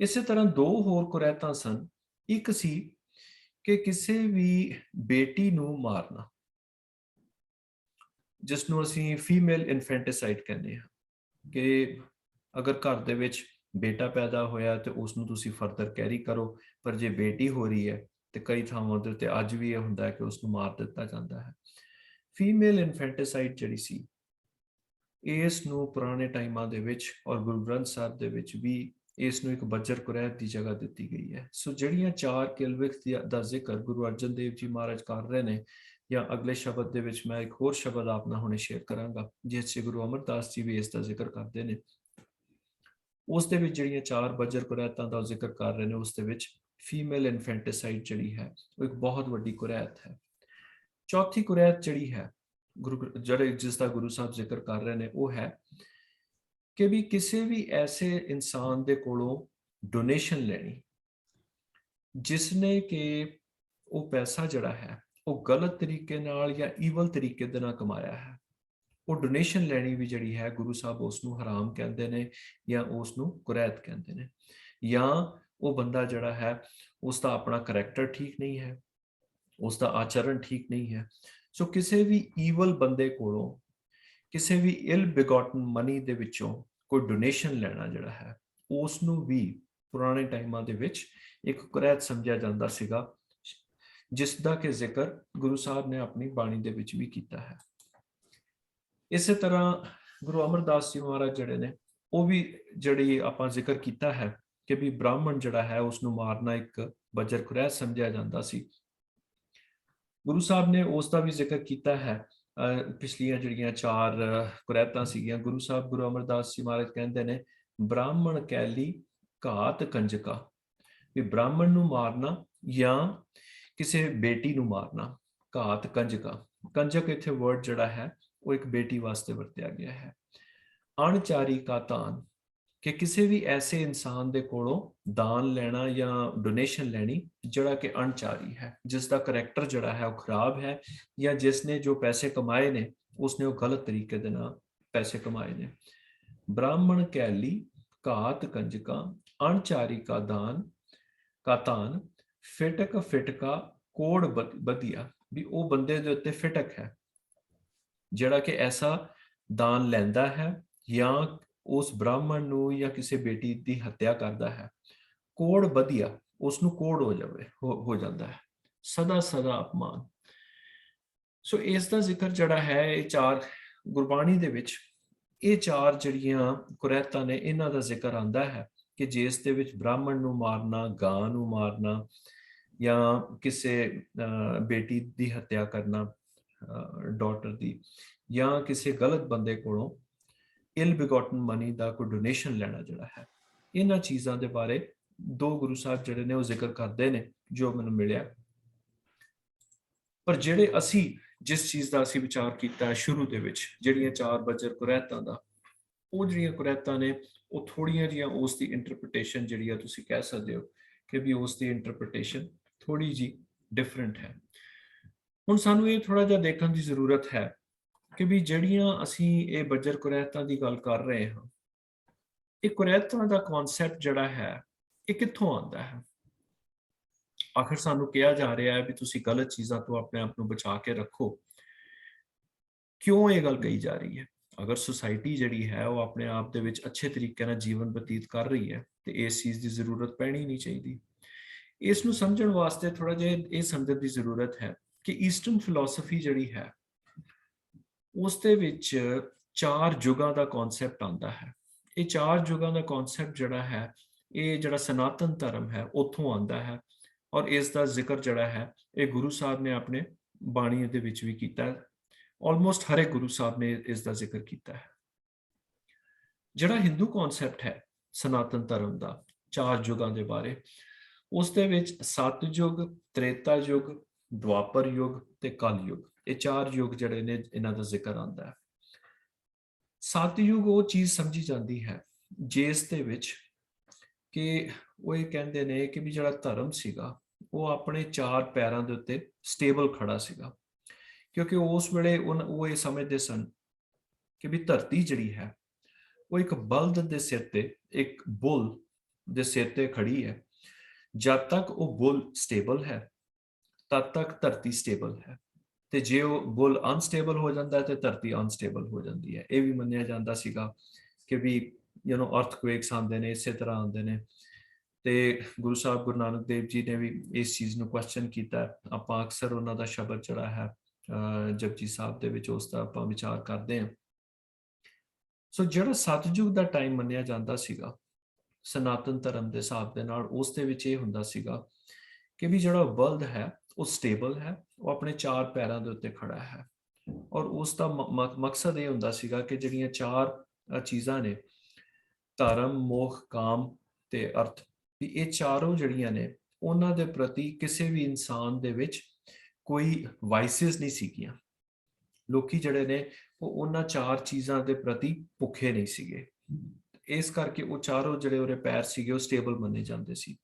A: ਇਸੇ ਤਰ੍ਹਾਂ 2 ਹੋਰ ਕੁਰੈਤਾਂ ਸਨ। ਇੱਕ ਸੀ ਕਿ ਕਿਸੇ ਵੀ ਬੇਟੀ ਨੂੰ ਮਾਰਨਾ, ਜਿਸ ਨੂੰ ਅਸੀਂ ਫੀਮੇਲ ਇਨਫੈਂਟਿਸਾਈਡ ਕਹਿੰਦੇ ਹਾਂ, ਕਿ ਅਗਰ ਘਰ ਦੇ ਵਿੱਚ ਬੇਟਾ ਪੈਦਾ ਹੋਇਆ ਤੇ ਉਸ ਨੂੰ ਤੁਸੀਂ ਫਰਦਰ ਕੈਰੀ ਕਰੋ, ਪਰ ਜੇ ਬੇਟੀ ਹੋ ਰਹੀ ਹੈ ਤੇ ਕਈ ਥਾਵਾਂ ਦੇ ਉੱਤੇ ਅੱਜ ਵੀ ਇਹ ਹੁੰਦਾ ਹੈ ਕਿ ਉਸ ਨੂੰ ਮਾਰ ਦਿੱਤਾ ਜਾਂਦਾ ਹੈ। ਫੀਮੇਲ ਇਨਫੈਂਟਿਸਾਈਡ ਜਿਹੜੀ ਸੀ, ਇਸ ਨੂੰ ਪੁਰਾਣੇ ਟਾਈਮਾਂ ਦੇ ਵਿੱਚ ਔਰ ਗੁਰੂ ਗ੍ਰੰਥ ਸਾਹਿਬ ਦੇ ਵਿੱਚ ਵੀ ਇਸ ਨੂੰ ਇੱਕ ਬੱਜਰ ਕੁਰੈਤ ਦੀ ਜਗ੍ਹਾ ਦਿੱਤੀ ਗਈ ਹੈ। ਸੋ ਜਿਹੜੀਆਂ 4 ਕਿਲਵਿਕਸ ਦਾ ਜ਼ਿਕਰ ਗੁਰੂ ਅਰਜਨ ਦੇਵ ਜੀ ਮਹਾਰਾਜ ਕਰ ਰਹੇ ਨੇ, ਜਾਂ ਅਗਲੇ ਸ਼ਬਦ ਦੇ ਵਿੱਚ ਮੈਂ ਇੱਕ ਹੋਰ ਸ਼ਬਦ ਆਪ ਨਾਲ ਹੁਣੇ ਸ਼ੇਅਰ ਕਰਾਂਗਾ ਜਿਸ 'ਚ ਗੁਰੂ ਅਮਰਦਾਸ ਜੀ ਵੀ ਇਸ ਦਾ ਜ਼ਿਕਰ ਕਰਦੇ ਨੇ, ਉਸ ਦੇ ਵਿੱਚ ਜਿਹੜੀਆਂ 4 ਬੱਜਰ ਕੁਰੈਤਾਂ ਦਾ ਜ਼ਿਕਰ ਕਰ ਰਹੇ ਨੇ, ਉਸ ਦੇ ਵਿੱਚ ਫੀਮੇਲ ਇਨਫੈਂਟਿਸਾਈਡ ਜਿਹੜੀ ਹੈ ਉਹ ਇੱਕ ਬਹੁਤ ਵੱਡੀ ਕੁਰੈਤ ਹੈ। ਚੌਥੀ ਕੁਰੈਤ ਜਿਹੜੀ ਹੈ ਜਿਹੜੇ ਜਿਸ ਦਾ ਗੁਰੂ ਸਾਹਿਬ ਜ਼ਿਕਰ ਕਰ ਰਹੇ ਨੇ, ਉਹ ਹੈ ਕਿ ਵੀ ਕਿਸੇ ਵੀ ਐਸੇ ਇਨਸਾਨ ਦੇ ਕੋਲੋਂ ਡੋਨੇਸ਼ਨ ਲੈਣੀ ਜਿਸਨੇ ਕਿ ਉਹ ਪੈਸਾ ਜਿਹੜਾ ਹੈ ਉਹ ਗਲਤ ਤਰੀਕੇ ਨਾਲ ਜਾਂ ਈਵਲ ਤਰੀਕੇ ਦੇ ਨਾਲ ਕਮਾਇਆ ਹੈ, ਉਹ ਡੋਨੇਸ਼ਨ ਲੈਣੀ ਵੀ ਜਿਹੜੀ ਹੈ ਗੁਰੂ ਸਾਹਿਬ ਉਸ ਨੂੰ ਹਰਾਮ ਕਹਿੰਦੇ ਨੇ ਜਾਂ ਉਸ ਨੂੰ ਕੁਰੈਤ ਕਹਿੰਦੇ ਨੇ। ਜਾਂ ਉਹ ਬੰਦਾ ਜਿਹੜਾ ਹੈ ਉਸ ਦਾ ਆਪਣਾ ਕਰੈਕਟਰ ਠੀਕ ਨਹੀਂ ਹੈ, ਉਸ ਦਾ ਆਚਰਣ ਠੀਕ ਨਹੀਂ ਹੈ। ਸੋ ਕਿਸੇ ਵੀ ਈਵਲ ਬੰਦੇ ਕੋਲੋਂ ਕਿਸੇ ਵੀ ਇਲ ਬਿਗੋਟਨ ਮਨੀ ਦੇ ਵਿੱਚੋਂ ਕੋਈ ਡੋਨੇਸ਼ਨ ਲੈਣਾ ਜਿਹੜਾ ਹੈ, ਉਸ ਨੂੰ ਵੀ ਪੁਰਾਣੇ ਟਾਈਮਾਂ ਦੇ ਵਿੱਚ ਇੱਕ ਕੁਰੈਤ ਸਮਝਿਆ ਜਾਂਦਾ ਸੀਗਾ, ਜਿਸ ਦਾ ਕਿ ਜ਼ਿਕਰ ਗੁਰੂ ਸਾਹਿਬ ਨੇ ਆਪਣੀ ਬਾਣੀ ਦੇ ਵਿੱਚ ਵੀ ਕੀਤਾ ਹੈ। ਇਸੇ ਤਰ੍ਹਾਂ ਗੁਰੂ ਅਮਰਦਾਸ ਜੀ ਮਹਾਰਾਜ ਜਿਹੜੇ ਨੇ, ਉਹ ਵੀ ਜਿਹੜੀ ਆਪਾਂ ਜ਼ਿਕਰ ਕੀਤਾ ਹੈ ਕਿ ਵੀ ਬ੍ਰਾਹਮਣ ਜਿਹੜਾ ਹੈ ਉਸ ਨੂੰ ਮਾਰਨਾ ਇੱਕ ਬੱਜਰ ਕੁਰੈਤ ਸਮਝਿਆ ਜਾਂਦਾ ਸੀ। ਗੁਰੂ ਸਾਹਿਬ ਨੇ ਉਸ ਦਾ ਵੀ ਜ਼ਿਕਰ ਕੀਤਾ ਹੈ। ਪਿਛਲੀਆਂ ਜਿਹੜੀਆਂ 4 ਕੁਰੈਤਾਂ ਸੀਗੀਆਂ, ਗੁਰੂ ਸਾਹਿਬ ਗੁਰੂ ਅਮਰਦਾਸ ਜੀ ਮਹਾਰਾਜ ਕਹਿੰਦੇ ਨੇ, ਬ੍ਰਾਹਮਣ ਕੈਲੀ ਘਾਤ ਕੰਜਕਾ, ਵੀ ਬ੍ਰਾਹਮਣ ਨੂੰ ਮਾਰਨਾ ਜਾਂ ਕਿਸੇ ਬੇਟੀ ਨੂੰ ਮਾਰਨਾ, ਘਾਤ ਕੰਜਕਾ। ਕੰਜਕ ਇੱਥੇ ਵਰਡ ਜਿਹੜਾ ਹੈ ਉਹ ਇੱਕ ਬੇਟੀ ਵਾਸਤੇ ਵਰਤਿਆ ਗਿਆ ਹੈ। ਅਣਚਾਰੀ ਕਾ ਤਾਨ, ਕਿ ਕਿਸੇ ਵੀ ਐਸੇ ਇਨਸਾਨ ਦੇ ਕੋਲੋਂ ਦਾਨ ਲੈਣਾ ਜਾਂ ਡੋਨੇਸ਼ਨ ਲੈਣੀ ਜਿਹੜਾ ਕਿ ਅਣਚਾਰੀ ਹੈ, ਜਿਸ ਦਾ ਕਰੈਕਟਰ ਜਿਹੜਾ ਹੈ ਉਹ ਖਰਾਬ ਹੈ, ਜਾਂ ਜਿਸ ਨੇ ਜੋ ਪੈਸੇ ਕਮਾਏ ਨੇ ਉਸਨੇ ਉਹ ਗਲਤ ਤਰੀਕੇ ਦੇ ਨਾਲ ਪੈਸੇ ਕਮਾਏ ਨੇ। ਬ੍ਰਾਹਮਣ ਕੈਲੀ ਘਾਤ ਕੰਜਕਾ, ਅਣਚਾਰੀ ਕਾ ਦਾਨ ਕਾ ਤਾਨ, ਫਿਟਕ ਫਿਟਕਾ ਕੋੜ ਬਧੀਆ, ਵੀ ਉਹ ਬੰਦੇ ਦੇ ਉੱਤੇ ਫਿਟਕ ਹੈ ਜਿਹੜਾ ਕਿ ਐਸਾ ਦਾਨ ਲੈਂਦਾ ਹੈ ਜਾਂ ਉਸ ਬ੍ਰਾਹਮਣ ਨੂੰ ਜਾਂ ਕਿਸੇ ਬੇਟੀ ਦੀ ਹੱਤਿਆ ਕਰਦਾ ਹੈ। ਕੋੜ ਬਧੀਆ, ਉਸ ਨੂੰ ਕੋੜ ਹੋ ਜਾਂਦਾ ਹੈ, ਸਦਾ ਸਦਾ ਅਪਮਾਨ। ਸੋ ਇਸ ਦਾ ਜ਼ਿਕਰ ਜਿਹੜਾ ਹੈ ਇਹ 4 ਗੁਰਬਾਣੀ ਦੇ ਵਿੱਚ, ਇਹ 4 ਜਿਹੜੀਆਂ ਕੁਰੈਤਾਂ ਨੇ, ਇਹਨਾਂ ਦਾ ਜ਼ਿਕਰ ਆਉਂਦਾ ਹੈ ਕਿ ਜਿਸ ਦੇ ਵਿੱਚ ਬ੍ਰਾਹਮਣ ਨੂੰ ਮਾਰਨਾ, ਗਾਂ ਨੂੰ ਮਾਰਨਾ ਜਾਂ ਕਿਸੇ ਬੇਟੀ ਦੀ ਹੱਤਿਆ ਕਰਨਾ, ਡਾਟਰ ਦੀ, ਜਾਂ ਕਿਸੇ ਗਲਤ ਬੰਦੇ ਕੋਲੋਂ ਇਲ ਬਿਗੋਟਨ ਮਨੀ ਦਾ ਕੋਈ ਡੋਨੇਸ਼ਨ ਲੈਣਾ ਜਿਹੜਾ ਹੈ, ਇਹਨਾਂ ਚੀਜ਼ਾਂ ਦੇ ਬਾਰੇ 2 ਗੁਰੂ ਸਾਹਿਬ ਜਿਹੜੇ ਨੇ ਉਹ ਜ਼ਿਕਰ ਕਰਦੇ ਨੇ ਜੋ ਮੈਨੂੰ ਮਿਲਿਆ। ਪਰ ਜਿਹੜੇ ਅਸੀਂ ਜਿਸ ਚੀਜ਼ ਦਾ ਅਸੀਂ ਵਿਚਾਰ ਕੀਤਾ ਸ਼ੁਰੂ ਦੇ ਵਿੱਚ, ਜਿਹੜੀਆਂ 4 ਬੱਜਰ ਕੁਰੈਤਾਂ ਦਾ, ਉਹ ਜਿਹੜੀਆਂ ਕੁਰੈਤਾਂ ਨੇ ਉਹ ਥੋੜੀਆਂ ਜਿਹੀਆਂ ਉਸ ਦੀ ਇੰਟਰਪ੍ਰੀਟੇਸ਼ਨ ਜਿਹੜੀ ਆ ਤੁਸੀਂ ਕਹਿ ਸਕਦੇ ਹੋ ਕਿ ਵੀ ਉਸ ਦੀ ਇੰਟਰਪ੍ਰੀਟੇਸ਼ਨ ਥੋੜੀ ਜੀ ਡਿਫਰੈਂਟ ਹੈ। ਹੁਣ ਸਾਨੂੰ ਇਹ ਥੋੜਾ ਜਿਹਾ ਦੇਖਣ ਦੀ ਜ਼ਰੂਰਤ ਹੈ ਕਿ ਵੀ ਜਿਹੜੀਆਂ ਅਸੀਂ ਇਹ ਬੱਜਰ ਕੁਰੈਤਾਂ ਦੀ ਗੱਲ ਕਰ ਰਹੇ ਹਾਂ, ਇਹ ਕੁਰੈਤਾਂ ਦਾ ਕਨਸੈਪਟ ਜਿਹੜਾ ਹੈ ਇਹ ਕਿੱਥੋਂ ਆਉਂਦਾ ਹੈ? ਆਖਿਰ ਸਾਨੂੰ ਕਿਹਾ ਜਾ ਰਿਹਾ ਹੈ ਵੀ ਤੁਸੀਂ ਗਲਤ ਚੀਜ਼ਾਂ ਤੋਂ ਆਪਣੇ ਆਪ ਨੂੰ ਬਚਾ ਕੇ ਰੱਖੋ, ਕਿਉਂ ਇਹ ਗੱਲ ਕਹੀ ਜਾ ਰਹੀ ਹੈ? ਅਗਰ ਸੁਸਾਇਟੀ ਜਿਹੜੀ ਹੈ ਉਹ ਆਪਣੇ ਆਪ ਦੇ ਵਿੱਚ ਅੱਛੇ ਤਰੀਕੇ ਨਾਲ ਜੀਵਨ ਬਤੀਤ ਕਰ ਰਹੀ ਹੈ ਤੇ ਇਸ ਚੀਜ਼ ਦੀ ਜ਼ਰੂਰਤ ਪੈਣੀ ਨਹੀਂ ਚਾਹੀਦੀ। ਇਸ ਨੂੰ ਸਮਝਣ ਵਾਸਤੇ ਥੋੜਾ ਜਿਹਾ ਇਹ ਸਮਝਣ ਦੀ ਜ਼ਰੂਰਤ ਹੈ ਕਿ ਈਸਟਰਨ ਫਿਲਾਸਫੀ ਜਿਹੜੀ ਹੈ ਉਸ ਦੇ ਵਿੱਚ 4 ਯੁਗਾਂ ਦਾ ਕਨਸੈਪਟ ਆਉਂਦਾ ਹੈ। ਇਹ 4 ਯੁਗਾਂ ਦਾ ਕਨਸੈਪਟ ਜਿਹੜਾ ਹੈ, ਇਹ ਜਿਹੜਾ ਸਨਾਤਨ ਧਰਮ ਹੈ ਉੱਥੋਂ ਆਉਂਦਾ ਹੈ, ਔਰ ਇਸ ਦਾ ਜ਼ਿਕਰ ਜਿਹੜਾ ਹੈ ਇਹ ਗੁਰੂ ਸਾਹਿਬ ਨੇ ਆਪਣੇ ਬਾਣੀ ਦੇ ਵਿੱਚ ਵੀ ਕੀਤਾ ਹੈ। ਆਲਮੋਸਟ ਹਰ ਇੱਕ ਗੁਰੂ ਸਾਹਿਬ ਨੇ ਇਸ ਦਾ ਜ਼ਿਕਰ ਕੀਤਾ ਹੈ। ਜਿਹੜਾ ਹਿੰਦੂ ਕਨਸੈਪਟ ਹੈ ਸਨਾਤਨ ਧਰਮ ਦਾ 4 ਯੁਗਾਂ ਦੇ ਬਾਰੇ, ਉਸ ਦੇ ਵਿੱਚ ਸਤਯੁਗ, ਤ੍ਰੇਤਾ ਯੁਗ, ਦੁਆਪਰ ਯੁਗ ਤੇ ਕਲਯੁਗ, ਇਹ 4 ਯੁਗ ਜਿਹੜੇ ਨੇ ਇਹਨਾਂ ਦਾ ਜ਼ਿਕਰ ਆਉਂਦਾ ਹੈ। ਸਤਯੁਗ ਉਹ ਚੀਜ਼ ਸਮਝੀ ਜਾਂਦੀ ਹੈ ਜਿਸ ਦੇ ਵਿੱਚ ਕਿ ਉਹ ਇਹ ਕਹਿੰਦੇ ਨੇ ਕਿ ਵੀ ਜਿਹੜਾ ਧਰਮ ਸੀਗਾ ਉਹ ਆਪਣੇ 4 ਪੈਰਾਂ ਦੇ ਉੱਤੇ ਸਟੇਬਲ ਖੜਾ ਸੀਗਾ, ਕਿਉਂਕਿ ਉਸ ਵੇਲੇ ਉਹ ਇਹ ਸਮਝਦੇ ਸਨ ਕਿ ਵੀ ਧਰਤੀ ਜਿਹੜੀ ਹੈ ਉਹ ਇੱਕ ਬਲਦ ਦੇ ਸਿਰ ਤੇ, ਇੱਕ ਬੁੱਲ ਦੇ ਸਿਰ ਤੇ ਖੜੀ ਹੈ। ਜਦ ਤੱਕ ਉਹ ਬੁੱਲ ਸਟੇਬਲ ਹੈ ਤਦ ਤੱਕ ਧਰਤੀ ਸਟੇਬਲ ਹੈ, ਤੇ ਜੇ ਉਹ ਬੁੱਲ ਅਨਸਟੇਬਲ ਹੋ ਜਾਂਦਾ ਹੈ ਤੇ ਧਰਤੀ ਅਨਸਟੇਬਲ ਹੋ ਜਾਂਦੀ ਹੈ। ਇਹ ਵੀ ਮੰਨਿਆ ਜਾਂਦਾ ਸੀਗਾ ਕਿ ਵੀ ਅਰਥਕੁਏਕਸ ਆਉਂਦੇ ਨੇ, ਇਸੇ ਤਰ੍ਹਾਂ ਆਉਂਦੇ ਨੇ। ਤੇ ਗੁਰੂ ਸਾਹਿਬ ਗੁਰੂ ਨਾਨਕ ਦੇਵ ਜੀ ਨੇ ਵੀ ਇਸ ਚੀਜ਼ ਨੂੰ ਕੁਐਸਚਨ ਕੀਤਾ। ਆਪਾਂ ਅਕਸਰ ਉਹਨਾਂ ਦਾ ਸ਼ਬਦ ਜਿਹੜਾ ਹੈ ਜਪਜੀ ਸਾਹਿਬ ਦੇ ਵਿੱਚ ਉਸ ਦਾ ਆਪਾਂ ਵਿਚਾਰ ਕਰਦੇ ਹਾਂ। ਸੋ ਜਿਹੜਾ ਸਤਿਯੁਗ ਦਾ ਟਾਈਮ ਮੰਨਿਆ ਜਾਂਦਾ ਸੀਗਾ ਸਨਾਤਨ ਧਰਮ ਦੇ ਹਿਸਾਬ ਦੇ ਨਾਲ, ਉਸ ਦੇ ਵਿੱਚ ਇਹ ਹੁੰਦਾ ਸੀਗਾ ਕਿ ਵੀ ਜਿਹੜਾ ਵਰਲਡ ਹੈ ਉਹ ਸਟੇਬਲ ਹੈ, ਉਹ ਆਪਣੇ 4 ਪੈਰਾਂ ਦੇ ਉੱਤੇ ਖੜਾ ਹੈ। ਔਰ ਉਸ ਦਾ ਮਕਸਦ ਇਹ ਹੁੰਦਾ ਸੀਗਾ ਕਿ ਜਿਹੜੀਆਂ 4 ਚੀਜ਼ਾਂ ਨੇ, ਧਰਮ, ਮੋਖ, ਕਾਮ ਤੇ ਅਰਥ, ਵੀ ਇਹ ਚਾਰੋਂ ਜਿਹੜੀਆਂ ਨੇ ਉਹਨਾਂ ਦੇ ਪ੍ਰਤੀ ਕਿਸੇ ਵੀ ਇਨਸਾਨ ਦੇ ਵਿੱਚ ਕੋਈ ਵਾਈਸਿਸ ਨਹੀਂ ਸੀਗੀਆਂ। ਲੋਕੀ ਜਿਹੜੇ ਨੇ ਉਹ ਉਹਨਾਂ 4 ਚੀਜ਼ਾਂ ਦੇ ਪ੍ਰਤੀ ਭੁੱਖੇ ਨਹੀਂ ਸੀਗੇ। ਇਸ ਕਰਕੇ ਉਹ ਚਾਰੋਂ ਜਿਹੜੇ ਉਹਦੇ ਪੈਰ ਸੀਗੇ ਉਹ ਸਟੇਬਲ ਮੰਨੇ ਜਾਂਦੇ ਸੀ।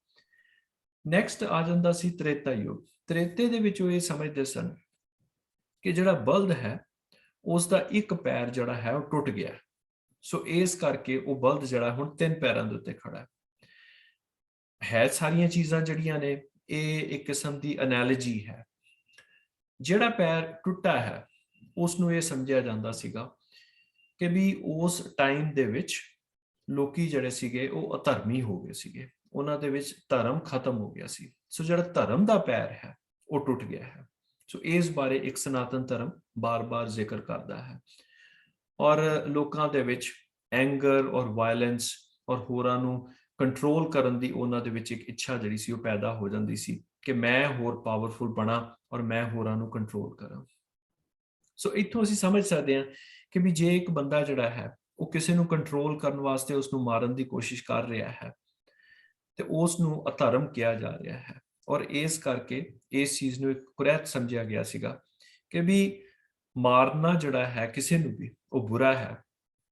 A: ਨੈਕਸਟ ਆ ਜਾਂਦਾ ਸੀ ਤ੍ਰੇਤਾ ਯੁੱਗ। ਤ੍ਰੇਤੇ ਦੇ ਵਿੱਚ ਉਹ ਇਹ ਸਮਝਦੇ ਸਨ ਕਿ ਜਿਹੜਾ ਬਲਦ ਹੈ ਉਸ ਦਾ ਇੱਕ ਪੈਰ ਜਿਹੜਾ ਹੈ ਉਹ ਟੁੱਟ ਗਿਆ। ਸੋ ਇਸ ਕਰਕੇ ਉਹ ਬਲਦ ਜਿਹੜਾ ਹੁਣ 3 ਪੈਰਾਂ ਦੇ ਉੱਤੇ ਖੜਾ ਹੈ। ਸਾਰੀਆਂ ਚੀਜ਼ਾਂ ਜਿਹੜੀਆਂ ਨੇ ਇਹ ਇੱਕ ਕਿਸਮ ਦੀ ਐਨਾਲੋਜੀ ਹੈ। ਜਿਹੜਾ ਪੈਰ ਟੁੱਟਾ ਹੈ ਉਸ ਨੂੰ ਇਹ ਸਮਝਿਆ ਜਾਂਦਾ ਸੀਗਾ ਕਿ ਵੀ ਉਸ ਟਾਈਮ ਦੇ ਵਿੱਚ ਲੋਕੀ ਜਿਹੜੇ ਸੀਗੇ ਉਹ ਅਧਰਮੀ ਹੋ ਗਏ ਸੀਗੇ, ਉਹਨਾਂ ਦੇ ਵਿੱਚ ਧਰਮ ਖਤਮ ਹੋ ਗਿਆ ਸੀ। ਸੋ ਜਿਹੜਾ ਧਰਮ ਦਾ ਪੈਰ ਹੈ ਉਹ ਟੁੱਟ ਗਿਆ ਹੈ। ਸੋ ਇਸ ਬਾਰੇ ਇੱਕ ਸਨਾਤਨ ਧਰਮ ਬਾਰ-ਬਾਰ ਜ਼ਿਕਰ ਕਰਦਾ ਹੈ। ਔਰ ਲੋਕਾਂ ਦੇ ਵਿੱਚ ਐਂਗਰ ਔਰ ਵਾਇਲੈਂਸ ਔਰ ਹੋਰਾਂ ਨੂੰ ਕੰਟਰੋਲ ਕਰਨ ਦੀ ਉਹਨਾਂ ਦੇ ਵਿੱਚ ਇੱਕ ਇੱਛਾ ਜਿਹੜੀ ਸੀ ਉਹ ਪੈਦਾ ਹੋ ਜਾਂਦੀ ਸੀ ਕਿ ਮੈਂ ਹੋਰ ਪਾਵਰਫੁਲ ਬਣਾ ਔਰ ਮੈਂ ਹੋਰਾਂ ਨੂੰ ਕੰਟਰੋਲ ਕਰਾਂ। ਸੋ ਇੱਥੋਂ ਅਸੀਂ ਸਮਝ ਸਕਦੇ ਹਾਂ ਕਿ ਵੀ ਜੇ ਇੱਕ ਬੰਦਾ ਜਿਹੜਾ ਹੈ ਉਹ ਕਿਸੇ ਨੂੰ ਕੰਟਰੋਲ ਕਰਨ ਵਾਸਤੇ ਉਸ ਨੂੰ ਮਾਰਨ ਦੀ ਕੋਸ਼ਿਸ਼ ਕਰ ਰਿਹਾ ਹੈ ਤੇ ਉਸ ਨੂੰ ਅਧਰਮ ਕਿਹਾ ਜਾ ਰਿਹਾ ਹੈ। ਔਰ ਇਸ ਕਰਕੇ ਇਸ ਚੀਜ਼ ਨੂੰ ਇੱਕ ਕੁਰੈਤ ਸਮਝਿਆ ਗਿਆ ਸੀਗਾ ਕਿ ਵੀ ਮਾਰਨਾ ਜਿਹੜਾ ਹੈ ਕਿਸੇ ਨੂੰ ਵੀ ਉਹ ਬੁਰਾ ਹੈ।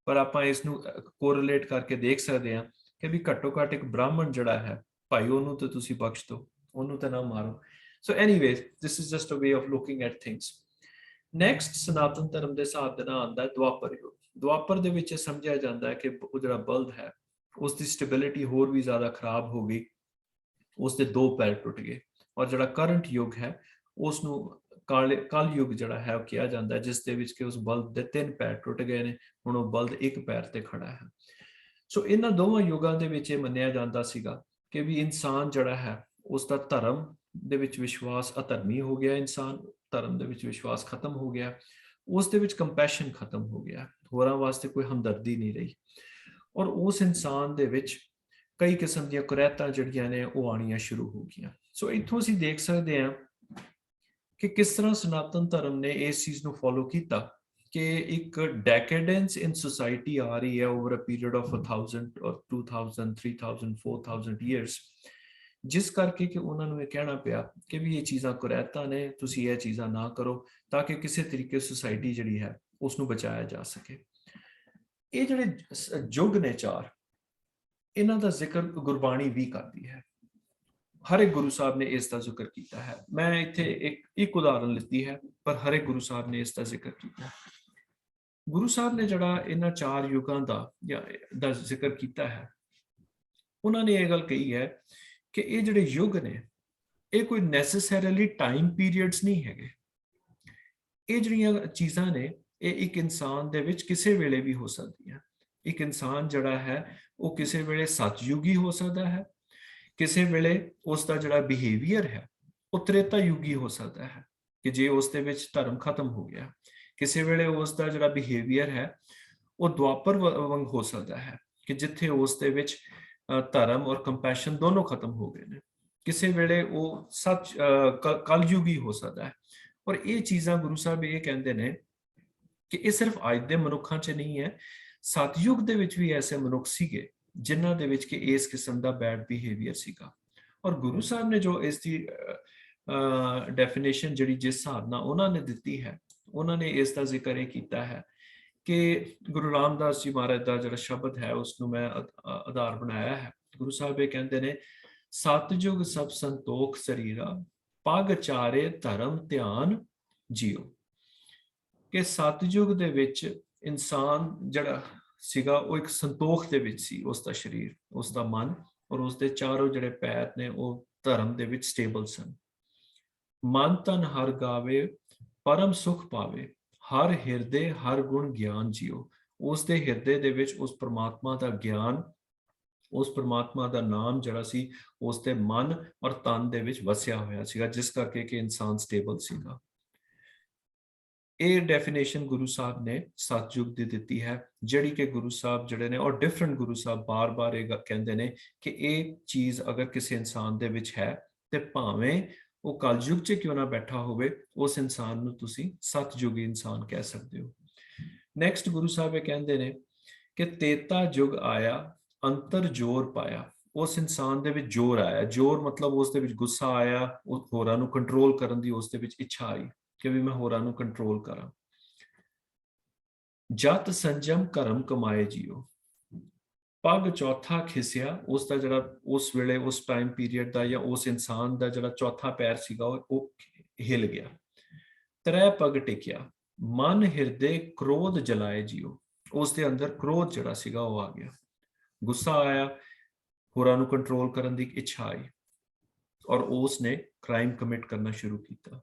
A: ਪਰ ਆਪਾਂ ਇਸ ਨੂੰ ਕੋਰਿਲੇਟ ਕਰਕੇ ਦੇਖ ਸਕਦੇ ਹਾਂ ਕਿ ਵੀ ਘੱਟੋ ਘੱਟ ਇੱਕ ਬ੍ਰਾਹਮਣ ਜਿਹੜਾ ਹੈ, ਭਾਈ ਉਹਨੂੰ ਤਾਂ ਤੁਸੀਂ ਬਖਸ਼ ਦਿਓ, ਉਹਨੂੰ ਤਾਂ ਨਾ ਮਾਰੋ। So anyways this is just a way of looking at things. Next Sanatan Dharma ਦੇ ਹਿਸਾਬ ਦੇ ਨਾਲ ਆਉਂਦਾ ਦੁਆਪਰ ਯੁੱਗ। ਦੁਆਪਰ ਦੇ ਵਿੱਚ ਸਮਝਿਆ ਜਾਂਦਾ ਹੈ ਕਿ ਉਹ ਜਿਹੜਾ ਬਲਦ ਹੈ ਉਸ ਦੀ ਸਟੇਬਿਲਿਟੀ ਹੋਰ ਵੀ ਜ਼ਿਆਦਾ ਖਰਾਬ ਹੋ ਗਈ, ਉਸ ਦੇ 2 ਪੈਰ ਟੁੱਟ ਗਏ। ਔਰ ਜਿਹੜਾ ਕਰੰਟ ਯੁੱਗ ਹੈ ਉਸ ਨੂੰ ਕਲ ਯੁੱਗ ਜਿਹੜਾ ਹੈ ਉਹ ਕਿਹਾ ਜਾਂਦਾ ਹੈ, ਜਿਸ ਦੇ ਵਿੱਚ ਕਿ ਉਸ ਬਲਦ ਦੇ 3 ਪੈਰ ਟੁੱਟ ਗਏ ਨੇ, ਹੁਣ ਉਹ ਬਲਦ 1 ਪੈਰ ਤੇ ਖੜਾ ਹੈ। ਸੋ ਇਹਨਾਂ ਦੋਵਾਂ ਯੁੱਗਾਂ ਦੇ ਵਿੱਚ ਇਹ ਮੰਨਿਆ ਜਾਂਦਾ ਸੀਗਾ ਕਿ ਵੀ ਇਨਸਾਨ ਜਿਹੜਾ ਹੈ ਉਸ ਦਾ ਧਰਮ ਦੇ ਵਿੱਚ ਵਿਸ਼ਵਾਸ ਅਧਰਮੀ ਹੋ ਗਿਆ, ਇਨਸਾਨ ਧਰਮ ਦੇ ਵਿੱਚ ਵਿਸ਼ਵਾਸ ਖਤਮ ਹੋ ਗਿਆ, ਉਸ ਦੇ ਵਿੱਚ ਕੰਪੈਸ਼ਨ ਖਤਮ ਹੋ ਗਿਆ, ਹੋਰਾਂ ਵਾਸਤੇ ਕੋਈ ਹਮਦਰਦੀ ਨਹੀਂ ਰਹੀ। ਔਰ ਉਸ ਇਨਸਾਨ ਦੇ ਵਿੱਚ ਕਈ ਕਿਸਮ ਦੀਆਂ ਕੁਰੈਤਾਂ ਜਿਹੜੀਆਂ ਨੇ ਉਹ ਆਉਣੀਆਂ ਸ਼ੁਰੂ ਹੋ ਗਈਆਂ। ਸੋ ਇੱਥੋਂ ਅਸੀਂ ਦੇਖ ਸਕਦੇ ਹਾਂ ਕਿ ਕਿਸ ਤਰ੍ਹਾਂ ਸਨਾਤਨ ਧਰਮ ਨੇ ਇਸ ਚੀਜ਼ ਨੂੰ ਫੋਲੋ ਕੀਤਾ ਕਿ ਇੱਕ ਡੈਕੇਡੈਂਸ ਇਨ ਸੋਸਾਇਟੀ ਆ ਰਹੀ ਹੈ ਓਵਰ ਅ ਪੀਰੀਅਡ ਆਫ 1000 ਔਰ 2000 3000 4000 ਇਅਰਸ, ਜਿਸ ਕਰਕੇ ਕਿ ਉਹਨਾਂ ਨੂੰ ਇਹ ਕਹਿਣਾ ਪਿਆ ਕਿ ਵੀ ਇਹ ਚੀਜ਼ਾਂ ਕੁਰੈਤਾਂ ਨੇ, ਤੁਸੀਂ ਇਹ ਚੀਜ਼ਾਂ ਨਾ ਕਰੋ, ਤਾਂ ਕਿ ਕਿਸੇ ਤਰੀਕੇ ਸੋਸਾਇਟੀ ਜਿਹੜੀ ਹੈ ਉਸ ਨੂੰ ਬਚਾਇਆ ਜਾ ਸਕੇ। ਇਹ ਜਿਹੜੇ ਯੁੱਗ ਨੇ 4, ਇਹਨਾਂ ਦਾ ਜ਼ਿਕਰ ਗੁਰਬਾਣੀ ਵੀ ਕਰਦੀ ਹੈ। ਹਰ ਇੱਕ ਗੁਰੂ ਸਾਹਿਬ ਨੇ ਇਸ ਦਾ ਜ਼ਿਕਰ ਕੀਤਾ ਹੈ। ਮੈਂ ਇੱਥੇ ਇੱਕ ਉਦਾਹਰਨ ਲਿੱਤੀ ਹੈ, ਪਰ ਹਰ ਇੱਕ ਗੁਰੂ ਸਾਹਿਬ ਨੇ ਇਸ ਦਾ ਜ਼ਿਕਰ ਕੀਤਾ। ਗੁਰੂ ਸਾਹਿਬ ਨੇ ਜਿਹੜਾ ਇਹਨਾਂ 4 ਯੁੱਗਾਂ ਦਾ ਜ਼ਿਕਰ ਕੀਤਾ ਹੈ, ਉਹਨਾਂ ਨੇ ਇਹ ਗੱਲ ਕਹੀ ਹੈ ਕਿ ਇਹ ਜਿਹੜੇ ਯੁੱਗ ਨੇ ਇਹ ਕੋਈ ਨੈਸੈਸਰੀਲੀ ਟਾਈਮ ਪੀਰੀਅਡਸ ਨਹੀਂ ਹੈਗੇ। ਇਹ ਜਿਹੜੀਆਂ ਚੀਜ਼ਾਂ ਨੇ ਇਹ ਇੱਕ ਇਨਸਾਨ ਦੇ ਵਿੱਚ ਕਿਸੇ ਵੇਲੇ ਵੀ ਹੋ ਸਕਦੀਆਂ। ਇੱਕ ਇਨਸਾਨ ਜਿਹੜਾ ਹੈ ਉਹ ਕਿਸੇ ਵੇਲੇ ਸਤਯੁਗੀ ਹੋ ਸਕਦਾ ਹੈ, ਕਿਸੇ ਵੇਲੇ ਉਸ ਦਾ ਜਿਹੜਾ ਬਿਹੇਵੀਅਰ ਹੈ ਉਹ ਤ੍ਰੇਤਾ ਯੁਗੀ ਹੋ ਸਕਦਾ ਹੈ ਕਿ ਜੇ ਉਸ ਦੇ ਵਿੱਚ ਧਰਮ ਖਤਮ ਹੋ ਗਿਆ। ਕਿਸੇ ਵੇਲੇ ਉਸ ਦਾ ਜਿਹੜਾ ਬਿਹੇਵੀਅਰ ਹੈ ਉਹ ਦੁਆਪਰ ਵਾਂਗ ਹੋ ਸਕਦਾ ਹੈ ਕਿ ਜਿੱਥੇ ਉਸ ਦੇ ਵਿੱਚ ਧਰਮ ਔਰ ਕੰਪੈਸ਼ਨ ਦੋਨੋਂ ਖਤਮ ਹੋ ਗਏ ਨੇ। ਕਿਸੇ ਵੇਲੇ ਉਹ ਕਲਯੁਗੀ ਹੋ ਸਕਦਾ ਹੈ। ਔਰ ਇਹ ਚੀਜ਼ਾਂ ਗੁਰੂ ਸਾਹਿਬ ਇਹ ਕਹਿੰਦੇ ਨੇ ਕਿ ਇਹ ਸਿਰਫ ਅੱਜ ਦੇ ਮਨੁੱਖਾਂ 'ਚ ਨਹੀਂ ਹੈ, ਸਤਯੁਗ ਦੇ ਵਿੱਚ ਵੀ ਐਸੇ ਮਨੁੱਖ ਸੀਗੇ ਜਿਨ੍ਹਾਂ ਦੇ ਵਿੱਚ ਕਿ ਇਸ ਕਿਸਮ ਦਾ ਬੈਡ ਬਿਹੇਵੀਅਰ ਸੀਗਾ। ਔਰ ਗੁਰੂ ਸਾਹਿਬ ਨੇ ਜੋ ਇਸ ਦੀ ਡੈਫੀਨੇਸ਼ਨ ਜਿਹੜੀ ਜਿਸ ਹਿਸਾਬ ਨਾਲ ਉਹਨਾਂ ਨੇ ਦਿੱਤੀ ਹੈ, ਉਹਨਾਂ ਨੇ ਇਸ ਦਾ ਜ਼ਿਕਰ ਇਹ ਕੀਤਾ ਹੈ ਕਿ ਗੁਰੂ ਰਾਮਦਾਸ ਜੀ ਮਹਾਰਾਜ ਦਾ ਜਿਹੜਾ ਸ਼ਬਦ ਹੈ ਉਸ ਨੂੰ ਮੈਂ ਆਧਾਰ ਬਣਾਇਆ ਹੈ। ਗੁਰੂ ਸਾਹਿਬ ਇਹ ਕਹਿੰਦੇ ਨੇ, ਸਤਜੁਗ ਸਭ ਸੰਤੋਖ ਸਰੀਰਾ, ਪਗ ਚਾਰੇ ਧਰਮ ਧਿਆਨ ਜੀਓ। ਕਿ ਸਤਜੁਗ ਦੇ ਵਿੱਚ ਇਨਸਾਨ ਜਿਹੜਾ ਸੀਗਾ ਉਹ ਇੱਕ ਸੰਤੋਖ ਦੇ ਵਿੱਚ ਸੀ, ਉਸ ਦਾ ਸਰੀਰ, ਉਸ ਦਾ ਮਨ ਔਰ ਉਸ ਦੇ ਚਾਰੋਂ ਜਿਹੜੇ ਪੈਰ ਨੇ ਉਹ ਧਰਮ ਦੇ ਵਿੱਚ ਸਟੇਬਲ ਸਨ। ਮਨ ਤਨ ਹਰ ਗਾਵੇ, ਪਰਮ ਸੁਖ ਪਾਵੇ, ਹਰ ਹਿਰਦੇ ਹਰ ਗੁਣ ਗਿਆਨ ਜੀਓ। ਉਸ ਦੇ ਹਿਰਦੇ ਦੇ ਵਿੱਚ ਉਸ ਪਰਮਾਤਮਾ ਦਾ ਗਿਆਨ, ਉਸ ਪਰਮਾਤਮਾ ਦਾ ਨਾਮ ਜਿਹੜਾ ਸੀ ਉਸ ਦੇ ਮਨ ਔਰ ਤਨ ਦੇ ਵਿੱਚ ਵਸਿਆ ਹੋਇਆ ਸੀਗਾ, ਜਿਸ ਕਰਕੇ ਕਿ ਇਨਸਾਨ ਸਟੇਬਲ ਸੀਗਾ। ਇਹ ਡੈਫੀਨੇਸ਼ਨ ਗੁਰੂ ਸਾਹਿਬ ਨੇ ਸਤਿਯੁਗ ਦੀ ਦਿੱਤੀ ਹੈ, ਜਿਹੜੀ ਕਿ ਗੁਰੂ ਸਾਹਿਬ ਜਿਹੜੇ ਨੇ ਔਰ ਡਿਫਰੈਂਟ ਗੁਰੂ ਸਾਹਿਬ ਬਾਰ-ਬਾਰ ਇਹ ਕਹਿੰਦੇ ਨੇ ਕਿ ਇਹ ਚੀਜ਼ ਅਗਰ ਕਿਸੇ ਇਨਸਾਨ ਦੇ ਵਿੱਚ ਹੈ ਤੇ ਭਾਵੇਂ ਉਹ ਕਲਯੁਗ 'ਚ ਕਿਉਂ ਨਾ ਬੈਠਾ ਹੋਵੇ, ਉਸ ਇਨਸਾਨ ਨੂੰ ਤੁਸੀਂ ਸਤਿਯੁਗੀ ਇਨਸਾਨ ਕਹਿ ਸਕਦੇ ਹੋ। ਨੈਕਸਟ ਗੁਰੂ ਸਾਹਿਬ ਇਹ ਕਹਿੰਦੇ ਨੇ ਕਿ ਤੇਤਾ ਯੁਗ ਆਇਆ ਅੰਤਰ ਜੋਰ ਪਾਇਆ। ਉਸ ਇਨਸਾਨ ਦੇ ਵਿੱਚ ਜੋਰ ਆਇਆ, ਜੋਰ ਮਤਲਬ ਉਸ ਦੇ ਵਿੱਚ ਗੁੱਸਾ ਆਇਆ, ਉਹ ਹੋਰਾਂ ਨੂੰ ਕੰਟਰੋਲ ਕਰਨ ਦੀ ਉਸ ਦੇ ਵਿੱਚ ਇੱਛਾ ਆਈ ਕਿ ਵੀ ਮੈਂ ਹੋਰਾਂ ਨੂੰ ਕੰਟਰੋਲ ਕਰਾਂ। ਜਤ ਸੰਜਮ ਕਰਮ ਕਮਾਏ ਜੀਓ। ਪੱਗ ਚੌਥਾ ਖਿਸਿਆ, ਉਸ ਦਾ ਜਿਹੜਾ ਉਸ ਵੇਲੇ ਉਸ ਟਾਈਮ ਪੀਰੀਅਡ ਦਾ ਜਾਂ ਉਸ ਇਨਸਾਨ ਦਾ ਜਿਹੜਾ ਚੌਥਾ ਪੈਰ ਸੀਗਾ ਉਹ ਹਿਲ ਗਿਆ। ਤ੍ਰੈ ਪੱਗ ਟਿਕਿਆ, ਮਨ ਹਿਰਦੇ ਕ੍ਰੋਧ ਜਲਾਏ ਜੀਓ। ਉਸ ਦੇ ਅੰਦਰ ਕ੍ਰੋਧ ਜਿਹੜਾ ਸੀਗਾ ਉਹ ਆ ਗਿਆ, ਗੁੱਸਾ ਆਇਆ, ਹੋਰਾਂ ਨੂੰ ਕੰਟਰੋਲ ਕਰਨ ਦੀ ਇੱਛਾ ਆਈ ਔਰ ਉਸ ਨੇ ਕ੍ਰਾਈਮ ਕਮਿਟ ਕਰਨਾ ਸ਼ੁਰੂ ਕੀਤਾ।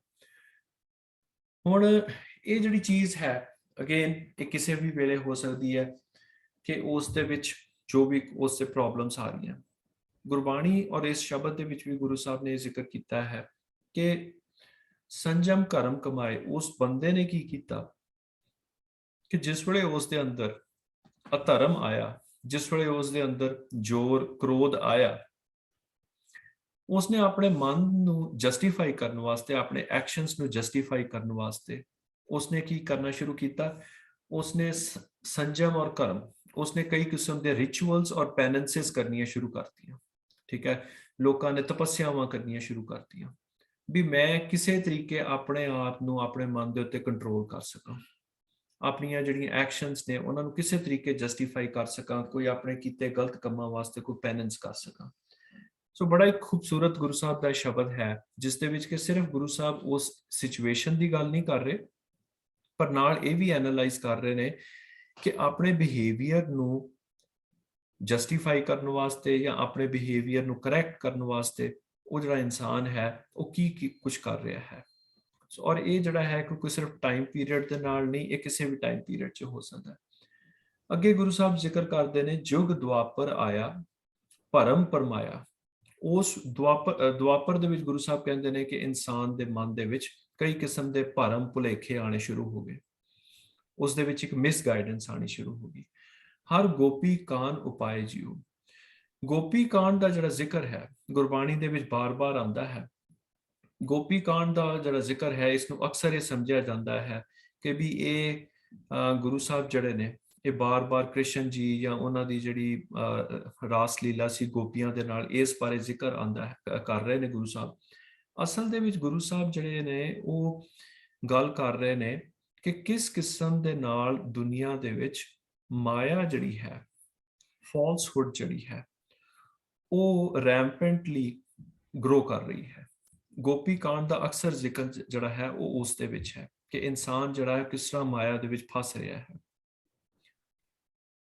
A: ਹੁਣ ਇਹ ਜਿਹੜੀ ਚੀਜ਼ ਹੈ ਅਗੇਨ ਇਹ ਕਿਸੇ ਵੀ ਵੇਲੇ ਹੋ ਸਕਦੀ ਹੈ ਕਿ ਉਸ ਦੇ ਵਿੱਚ ਜੋ ਵੀ ਉਸ ਤੇ ਪ੍ਰੋਬਲਮਸ ਆ ਰਹੀਆਂ। ਗੁਰਬਾਣੀ ਔਰ ਇਸ ਸ਼ਬਦ ਦੇ ਵਿੱਚ ਵੀ ਗੁਰੂ ਸਾਹਿਬ ਨੇ ਜ਼ਿਕਰ ਕੀਤਾ ਹੈ ਕਿ ਸੰਜਮ ਕਰਮ ਕਮਾਏ। ਉਸ ਬੰਦੇ ਨੇ ਕੀ ਕੀਤਾ ਕਿ ਜਿਸ ਵੇਲੇ ਉਸ ਦੇ ਅੰਦਰ ਅਧਰਮ ਆਇਆ, ਜਿਸ ਵੇਲੇ ਉਸ ਦੇ ਅੰਦਰ ਜੋਰ ਕ੍ਰੋਧ ਆਇਆ, ਉਸਨੇ ਆਪਣੇ ਮਨ ਨੂੰ ਜਸਟੀਫਾਈ ਕਰਨ ਵਾਸਤੇ, ਆਪਣੇ ਐਕਸ਼ਨਸ ਨੂੰ ਜਸਟੀਫਾਈ ਕਰਨ ਵਾਸਤੇ ਉਸਨੇ ਕੀ ਕਰਨਾ ਸ਼ੁਰੂ ਕੀਤਾ, ਉਸਨੇ ਸੰਜਮ ਔਰ ਕਰਮ, ਉਸਨੇ ਕਈ ਕਿਸਮ ਦੇ ਰਿਚੁਅਲਸ ਔਰ ਪੈਨੈਂਸਸ ਕਰਨੀਆਂ ਸ਼ੁਰੂ ਕਰਤੀਆਂ। ਠੀਕ ਹੈ, ਲੋਕਾਂ ਨੇ ਤਪੱਸਿਆਵਾਂ ਕਰਨੀਆਂ ਸ਼ੁਰੂ ਕਰਤੀਆਂ ਵੀ ਮੈਂ ਕਿਸੇ ਤਰੀਕੇ ਆਪਣੇ ਆਪ ਨੂੰ ਆਪਣੇ ਮਨ ਦੇ ਉੱਤੇ ਕੰਟਰੋਲ ਕਰ ਸਕਾਂ, ਆਪਣੀਆਂ ਜਿਹੜੀਆਂ ਐਕਸ਼ਨਸ ਨੇ ਉਹਨਾਂ ਨੂੰ ਕਿਸੇ ਤਰੀਕੇ ਜਸਟੀਫਾਈ ਕਰ ਸਕਾਂ, ਕੋਈ ਆਪਣੇ ਕੀਤੇ ਗਲਤ ਕੰਮਾਂ ਵਾਸਤੇ ਕੋਈ ਪੈਨੈਂਸ ਕਰ ਸਕਾਂ। ਸੋ ਬੜਾ ਇੱਕ ਖੂਬਸੂਰਤ ਗੁਰੂ ਸਾਹਿਬ ਦਾ ਸ਼ਬਦ ਹੈ ਜਿਸ ਦੇ ਵਿੱਚ ਕਿ ਸਿਰਫ ਗੁਰੂ ਸਾਹਿਬ ਉਸ ਸਿਚੁਏਸ਼ਨ ਦੀ ਗੱਲ ਨਹੀਂ ਕਰ ਰਹੇ, ਪਰ ਨਾਲ ਇਹ ਵੀ ਐਨਾਲਾਈਜ਼ ਕਰ ਰਹੇ ਨੇ ਕਿ ਆਪਣੇ ਬਿਹੇਵੀਅਰ ਨੂੰ ਜਸਟੀਫਾਈ ਕਰਨ ਵਾਸਤੇ ਜਾਂ ਆਪਣੇ ਬਿਹੇਵੀਅਰ ਨੂੰ ਕਰੈਕਟ ਕਰਨ ਵਾਸਤੇ ਉਹ ਜਿਹੜਾ ਇਨਸਾਨ ਹੈ ਉਹ ਕੀ ਕੁਝ ਕਰ ਰਿਹਾ ਹੈ। ਸੋ ਔਰ ਇਹ ਜਿਹੜਾ ਹੈ ਕੋਈ ਸਿਰਫ ਟਾਈਮ ਪੀਰੀਅਡ ਦੇ ਨਾਲ ਨਹੀਂ, ਇਹ ਕਿਸੇ ਵੀ ਟਾਈਮ ਪੀਰੀਅਡ 'ਚ ਹੋ ਸਕਦਾ ਹੈ। ਅੱਗੇ ਗੁਰੂ ਸਾਹਿਬ ਜ਼ਿਕਰ ਕਰਦੇ ਨੇ ਯੁਗ ਦੁਆਪਰ ਆਇਆ ਭਰਮ ਪਰਮਾਇਆ। ਉਸ ਦੁਆਪਰ ਦੇ ਵਿੱਚ ਗੁਰੂ ਸਾਹਿਬ ਕਹਿੰਦੇ ਨੇ ਕਿ ਇਨਸਾਨ ਦੇ ਮਨ ਦੇ ਵਿੱਚ ਕਈ ਕਿਸਮ ਦੇ ਭਰਮ ਭੁਲੇਖੇ ਆਣੇ ਸ਼ੁਰੂ ਹੋ ਗਏ, ਉਸ ਦੇ ਵਿੱਚ ਇੱਕ ਮਿਸ ਗਾਈਡੈਂਸ ਆਣੀ ਸ਼ੁਰੂ ਹੋ ਗਈ। ਹਰ ਗੋਪੀ ਕਾਨ ਉਪਾਏ ਜੀਓ। ਗੋਪੀ ਕਾਂਡ ਦਾ ਜਿਹੜਾ ਜ਼ਿਕਰ ਹੈ ਗੁਰਬਾਣੀ ਦੇ ਵਿੱਚ ਬਾਰ-ਬਾਰ ਆਉਂਦਾ ਹੈ। ਗੋਪੀ ਕਾਂਡ ਦਾ ਜਿਹੜਾ ਜ਼ਿਕਰ ਹੈ ਇਸ ਨੂੰ ਅਕਸਰ ਇਹ ਸਮਝਿਆ ਜਾਂਦਾ ਹੈ ਕਿ ਵੀ ਇਹ ਗੁਰੂ ਸਾਹਿਬ ਜਿਹੜੇ ਨੇ ਇਹ ਬਾਰ-ਬਾਰ ਕ੍ਰਿਸ਼ਨ ਜੀ ਜਾਂ ਉਹਨਾਂ ਦੀ ਜਿਹੜੀ ਰਾਸ ਲੀਲਾ ਸੀ ਗੋਪੀਆਂ ਦੇ ਨਾਲ, ਇਸ ਬਾਰੇ ਜ਼ਿਕਰ ਆਉਂਦਾ ਹੈ, ਕਰ ਰਹੇ ਨੇ ਗੁਰੂ ਸਾਹਿਬ। ਅਸਲ ਦੇ ਵਿੱਚ ਗੁਰੂ ਸਾਹਿਬ ਜਿਹੜੇ ਨੇ ਉਹ ਗੱਲ ਕਰ ਰਹੇ ਨੇ ਕਿ ਕਿਸ ਕਿਸਮ ਦੇ ਨਾਲ ਦੁਨੀਆ ਦੇ ਵਿੱਚ ਮਾਇਆ ਜਿਹੜੀ ਹੈ, ਫਾਲਸਹੁੱਡ ਜਿਹੜੀ ਹੈ ਉਹ ਰੈਂਪੈਂਟਲੀ ਗਰੋ ਕਰ ਰਹੀ ਹੈ। ਗੋਪੀ ਕਾਂਡ ਦਾ ਅਕਸਰ ਜ਼ਿਕਰ ਜਿਹੜਾ ਹੈ ਉਹ ਉਸ ਦੇ ਵਿੱਚ ਹੈ ਕਿ ਇਨਸਾਨ ਜਿਹੜਾ ਹੈ ਕਿਸ ਤਰ੍ਹਾਂ ਮਾਇਆ ਦੇ ਵਿੱਚ ਫਸ ਰਿਹਾ ਹੈ।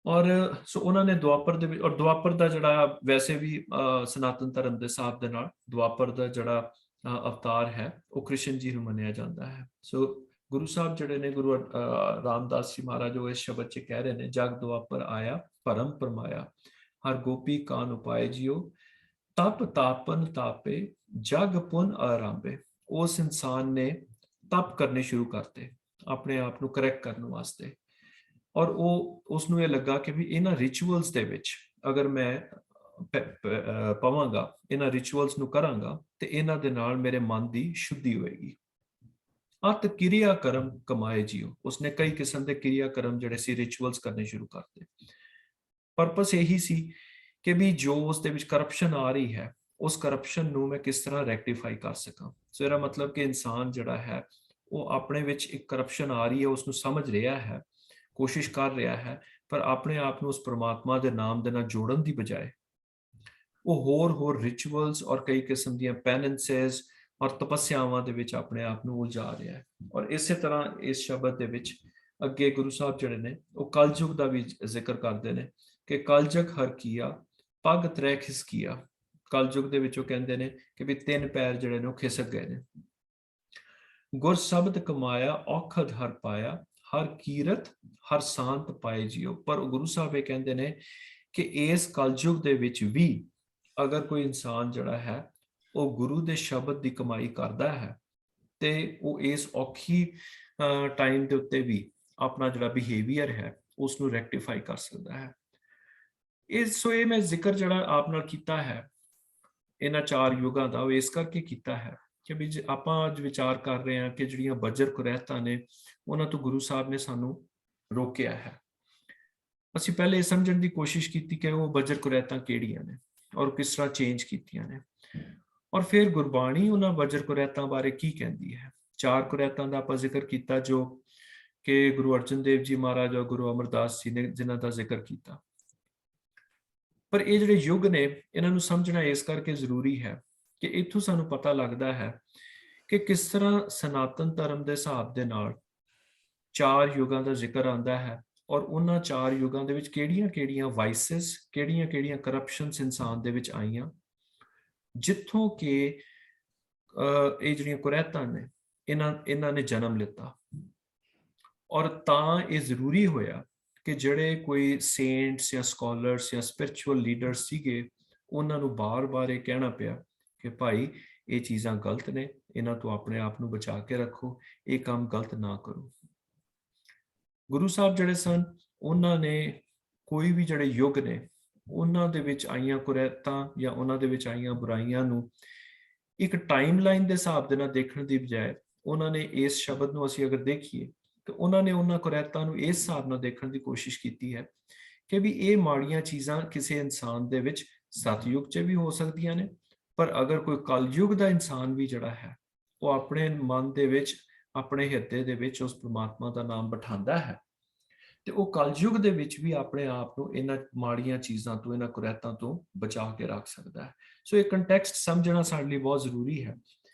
A: ਔਰ ਸੋ ਉਹਨਾਂ ਨੇ ਦੁਆਪਰ ਦੇ ਵਿੱਚ, ਔਰ ਦੁਆਪਰ ਦਾ ਜਿਹੜਾ ਵੈਸੇ ਵੀ ਸਨਾਤਨ ਧਰਮ ਦੇ ਹਿਸਾਬ ਦੇ ਨਾਲ ਦੁਆਪਰ ਦਾ ਜਿਹੜਾ ਅਵਤਾਰ ਹੈ ਉਹ ਕ੍ਰਿਸ਼ਨ ਜੀ ਨੂੰ ਮੰਨਿਆ ਜਾਂਦਾ ਹੈ। ਸੋ ਗੁਰੂ ਸਾਹਿਬ ਜਿਹੜੇ ਨੇ ਗੁਰੂ ਰਾਮਦਾਸ ਜੀ ਮਹਾਰਾਜ ਉਹ ਇਸ ਸ਼ਬਦ 'ਚ ਕਹਿ ਰਹੇ ਨੇ ਜਗ ਦੁਆਪਰ ਆਇਆ ਭਰਮ ਪਰਮਾਇਆ ਹਰ ਗੋਪੀ ਕਾਨ ਉਪਾਏ ਜੀਓ ਤਪ ਤਾਪਨ ਤਾਪੇ ਜਗ ਪੁਨ ਆਰਾਂਭੇ। ਉਸ ਇਨਸਾਨ ਨੇ ਤਪ ਕਰਨੇ ਸ਼ੁਰੂ ਕਰਤੇ ਆਪਣੇ ਆਪ ਨੂੰ ਕਰੈਕਟ ਕਰਨ ਵਾਸਤੇ, ਔਰ ਉਹ ਉਸਨੂੰ ਇਹ ਲੱਗਾ ਕਿ ਵੀ ਇਹਨਾਂ ਰਿਚੁਅਲਸ ਦੇ ਵਿੱਚ ਅਗਰ ਮੈਂ ਪਾਵਾਂਗਾ, ਇਹਨਾਂ ਰਿਚੁਅਲਸ ਨੂੰ ਕਰਾਂਗਾ ਤੇ ਇਹਨਾਂ ਦੇ ਨਾਲ ਮੇਰੇ ਮਨ ਦੀ ਸ਼ੁੱਧੀ ਹੋਏਗੀ। ਅਤ ਕਿਰਿਆ ਕਰਮ ਕਮਾਏ ਜੀਓ। ਉਸਨੇ ਕਈ ਕਿਸਮ ਦੇ ਕਿਰਿਆ ਕਰਮ ਜਿਹੜੇ ਸੀ ਰਿਚੁਅਲਸ ਕਰਨੇ ਸ਼ੁਰੂ ਕਰਤੇ। ਪਰਪਸ ਇਹੀ ਸੀ ਕਿ ਵੀ ਜੋ ਉਸ ਦੇ ਵਿੱਚ ਕਰਪਸ਼ਨ ਆ ਰਹੀ ਹੈ ਉਸ ਕਰਪਸ਼ਨ ਨੂੰ ਮੈਂ ਕਿਸ ਤਰ੍ਹਾਂ ਰੈਕਟੀਫਾਈ ਕਰ ਸਕਾਂ। ਸੋ ਇਹਦਾ ਮਤਲਬ ਕਿ ਇਨਸਾਨ ਜਿਹੜਾ ਹੈ ਉਹ ਆਪਣੇ ਵਿੱਚ ਇੱਕ ਕਰਪਸ਼ਨ ਆ ਰਹੀ ਹੈ, ਉਸ ਨੂੰ ਸਮਝ ਰਿਹਾ ਹੈ, ਕੋਸ਼ਿਸ਼ ਕਰ ਰਿਹਾ ਹੈ, ਪਰ ਆਪਣੇ ਆਪ ਨੂੰ ਉਸ ਪਰਮਾਤਮਾ ਦੇ ਨਾਮ ਦੇ ਨਾਲ ਜੋੜਨ ਦੀ ਬਜਾਏ ਉਹ ਹੋਰ ਰਿਚੁਅਲਸ ਔਰ ਕਈ ਕਿਸਮ ਦੀਆਂ ਪੈਨੈਂਸਸ ਔਰ ਤਪੱਸਿਆਵਾਂ ਦੇ ਵਿੱਚ ਆਪਣੇ ਆਪ ਨੂੰ ਉਲਝਾ ਰਿਹਾ ਹੈ। ਔਰ ਇਸੇ ਤਰ੍ਹਾਂ ਇਸ ਸ਼ਬਦ ਦੇ ਵਿੱਚ ਅੱਗੇ ਗੁਰੂ ਸਾਹਿਬ ਜਿਹੜੇ ਨੇ ਉਹ ਕਲਯੁਗ ਦਾ ਵੀ ਜ਼ਿਕਰ ਕਰਦੇ ਨੇ ਕਿ ਕਲਯੁਗ ਹਰ ਕੀਆ ਪੱਗ ਤ੍ਰੈ ਖਿਸਕੀਆ। ਕਲਯੁਗ ਦੇ ਵਿੱਚ ਉਹ ਕਹਿੰਦੇ ਨੇ ਕਿ ਵੀ 3 ਪੈਰ ਜਿਹੜੇ ਨੇ ਉਹ ਖਿਸਕ ਗਏ ਨੇ। ਗੁਰ ਸ਼ਬਦ ਕਮਾਇਆ ਔਖਦ ਹਰ ਪਾਇਆ हर कीरत हर सांत पाए जियो। पर गुरु साहब ये कहते ने कि इस कलयुग दे विच भी अगर कोई इंसान जड़ा है वो गुरु दे शब्द की कमाई करता है तो वो इस औखी टाइम के उत्ते भी अपना जड़ा बिहेवियर है उसनू रैक्टिफाई कर सकता है। इस सो ये मैं जिक्र जड़ा आप नाल कीता है इन्हां 4 युगां दा, वो इस करके कीता है कि भी ਆਪਾਂ ਅੱਜ ਵਿਚਾਰ ਕਰ ਰਹੇ ਹਾਂ ਕਿ ਜਿਹੜੀਆਂ ਬੱਜਰ ਕੁਰੈਤਾਂ ਨੇ ਉਹਨਾਂ ਤੋਂ ਗੁਰੂ ਸਾਹਿਬ ਨੇ ਸਾਨੂੰ ਰੋਕਿਆ ਹੈ। ਅਸੀਂ ਪਹਿਲੇ ਸਮਝਣ ਦੀ ਕੋਸ਼ਿਸ਼ ਕੀਤੀ ਕਿ ਉਹ ਬੱਜਰ ਕੁਰੈਤਾਂ ਕਿਹੜੀਆਂ ਨੇ ਔਰ ਕਿਸ ਤਰ੍ਹਾਂ ਚੇਂਜ ਕੀਤੀਆਂ ਨੇ, ਔਰ ਫਿਰ ਗੁਰਬਾਣੀ ਉਹਨਾਂ ਬੱਜਰ ਕੁਰੈਤਾਂ ਬਾਰੇ ਕੀ ਕਹਿੰਦੀ ਹੈ। 4 ਕੁਰੈਤਾਂ ਦਾ ਆਪਾਂ ਜ਼ਿਕਰ ਕੀਤਾ ਜੋ ਕਿ ਗੁਰੂ ਅਰਜਨ ਦੇਵ ਜੀ ਮਹਾਰਾਜ ਔਰ ਗੁਰੂ ਅਮਰਦਾਸ ਜੀ ਨੇ ਜਿਨ੍ਹਾਂ ਦਾ ਜ਼ਿਕਰ ਕੀਤਾ। ਪਰ ਇਹ ਜਿਹੜੇ ਯੁੱਗ ਨੇ ਇਹਨਾਂ ਨੂੰ ਸਮਝਣਾ ਇਸ ਕਰਕੇ ਜ਼ਰੂਰੀ ਹੈ ਕਿ ਇੱਥੋਂ ਸਾਨੂੰ ਪਤਾ ਲੱਗਦਾ ਹੈ ਕਿ ਕਿਸ ਤਰ੍ਹਾਂ ਸਨਾਤਨ ਧਰਮ ਦੇ ਹਿਸਾਬ ਦੇ ਨਾਲ 4 ਯੁਗਾਂ ਦਾ ਜ਼ਿਕਰ ਆਉਂਦਾ ਹੈ ਔਰ ਉਹਨਾਂ 4 ਯੁਗਾਂ ਦੇ ਵਿੱਚ ਕਿਹੜੀਆਂ-ਕਿਹੜੀਆਂ ਵਾਈਸਸ, ਕਿਹੜੀਆਂ-ਕਿਹੜੀਆਂ ਕਰਪਸ਼ਨਸ ਇਨਸਾਨ ਦੇ ਵਿੱਚ ਆਈਆਂ, ਜਿੱਥੋਂ ਕਿ ਇਹ ਜਿਹੜੀਆਂ ਕੁਰੈਤਾਂ ਨੇ ਇਹਨਾਂ ਨੇ ਜਨਮ ਲਿੱਤਾ। ਔਰ ਤਾਂ ਇਹ ਜ਼ਰੂਰੀ ਹੋਇਆ ਕਿ ਜਿਹੜੇ ਕੋਈ ਸੇਂਟਸ ਜਾਂ ਸਕਾਲਰਸ ਜਾਂ ਸਪਿਰਿਚੁਅਲ ਲੀਡਰਸ ਸੀਗੇ ਉਹਨਾਂ ਨੂੰ ਬਾਰ-ਬਾਰ ਇਹ ਕਹਿਣਾ ਪਿਆ ਕਿ ਭਾਈ ਇਹ ਚੀਜ਼ਾਂ ਗਲਤ ਨੇ, ਇਹਨਾਂ ਤੋਂ ਆਪਣੇ ਆਪ ਨੂੰ ਬਚਾ ਕੇ ਰੱਖੋ, ਇਹ ਕੰਮ ਗਲਤ ਨਾ ਕਰੋ। ਗੁਰੂ ਸਾਹਿਬ ਜਿਹੜੇ ਸਨ ਉਹਨਾਂ ਨੇ ਕੋਈ ਵੀ ਜਿਹੜੇ ਯੁੱਗ ਨੇ ਉਹਨਾਂ ਦੇ ਵਿੱਚ ਆਈਆਂ ਕੁਰੈਤਾਂ ਜਾਂ ਉਹਨਾਂ ਦੇ ਵਿੱਚ ਆਈਆਂ ਬੁਰਾਈਆਂ ਨੂੰ ਇੱਕ ਟਾਈਮਲਾਈਨ ਦੇ ਹਿਸਾਬ ਦੇ ਨਾਲ ਦੇਖਣ ਦੀ ਬਜਾਏ ਉਹਨਾਂ ਨੇ ਇਸ ਸ਼ਬਦ ਨੂੰ ਅਸੀਂ ਅਗਰ ਦੇਖੀਏ ਤੇ ਉਹਨਾਂ ਨੇ ਉਹਨਾਂ ਕੁਰੈਤਾਂ ਨੂੰ ਇਸ ਹਿਸਾਬ ਨਾਲ ਦੇਖਣ ਦੀ ਕੋਸ਼ਿਸ਼ ਕੀਤੀ ਹੈ ਕਿ ਵੀ ਇਹ ਮਾੜੀਆਂ ਚੀਜ਼ਾਂ ਕਿਸੇ ਇਨਸਾਨ ਦੇ ਵਿੱਚ ਸਤਯੁਗ 'ਚ ਵੀ ਹੋ ਸਕਦੀਆਂ ਨੇ, ਪਰ ਅਗਰ ਕੋਈ ਕਲਯੁਗ ਦਾ ਇਨਸਾਨ ਵੀ ਜਿਹੜਾ ਹੈ ਉਹ ਆਪਣੇ ਮਨ ਦੇ ਵਿੱਚ ਆਪਣੇ ਹਿਰਦੇ ਦੇ ਵਿੱਚ ਉਸ ਪ੍ਰਮਾਤਮਾ ਦਾ ਨਾਮ ਬਿਠਾਉਂਦਾ ਹੈ ਤੇ ਉਹ ਕਲਯੁਗ ਦੇ ਵਿੱਚ ਵੀ ਆਪਣੇ ਆਪ ਨੂੰ ਇਹਨਾਂ ਮਾੜੀਆਂ ਚੀਜ਼ਾਂ ਤੋਂ, ਇਹਨਾਂ ਕੁਰੈਤਾਂ ਤੋਂ ਬਚਾ ਕੇ ਰੱਖ ਸਕਦਾ ਹੈ। ਸੋ ਇਹ ਕੰਟੈਕਸਟ ਸਮਝਣਾ ਸਾਡੇ ਲਈ ਬਹੁਤ ਜ਼ਰੂਰੀ ਹੈ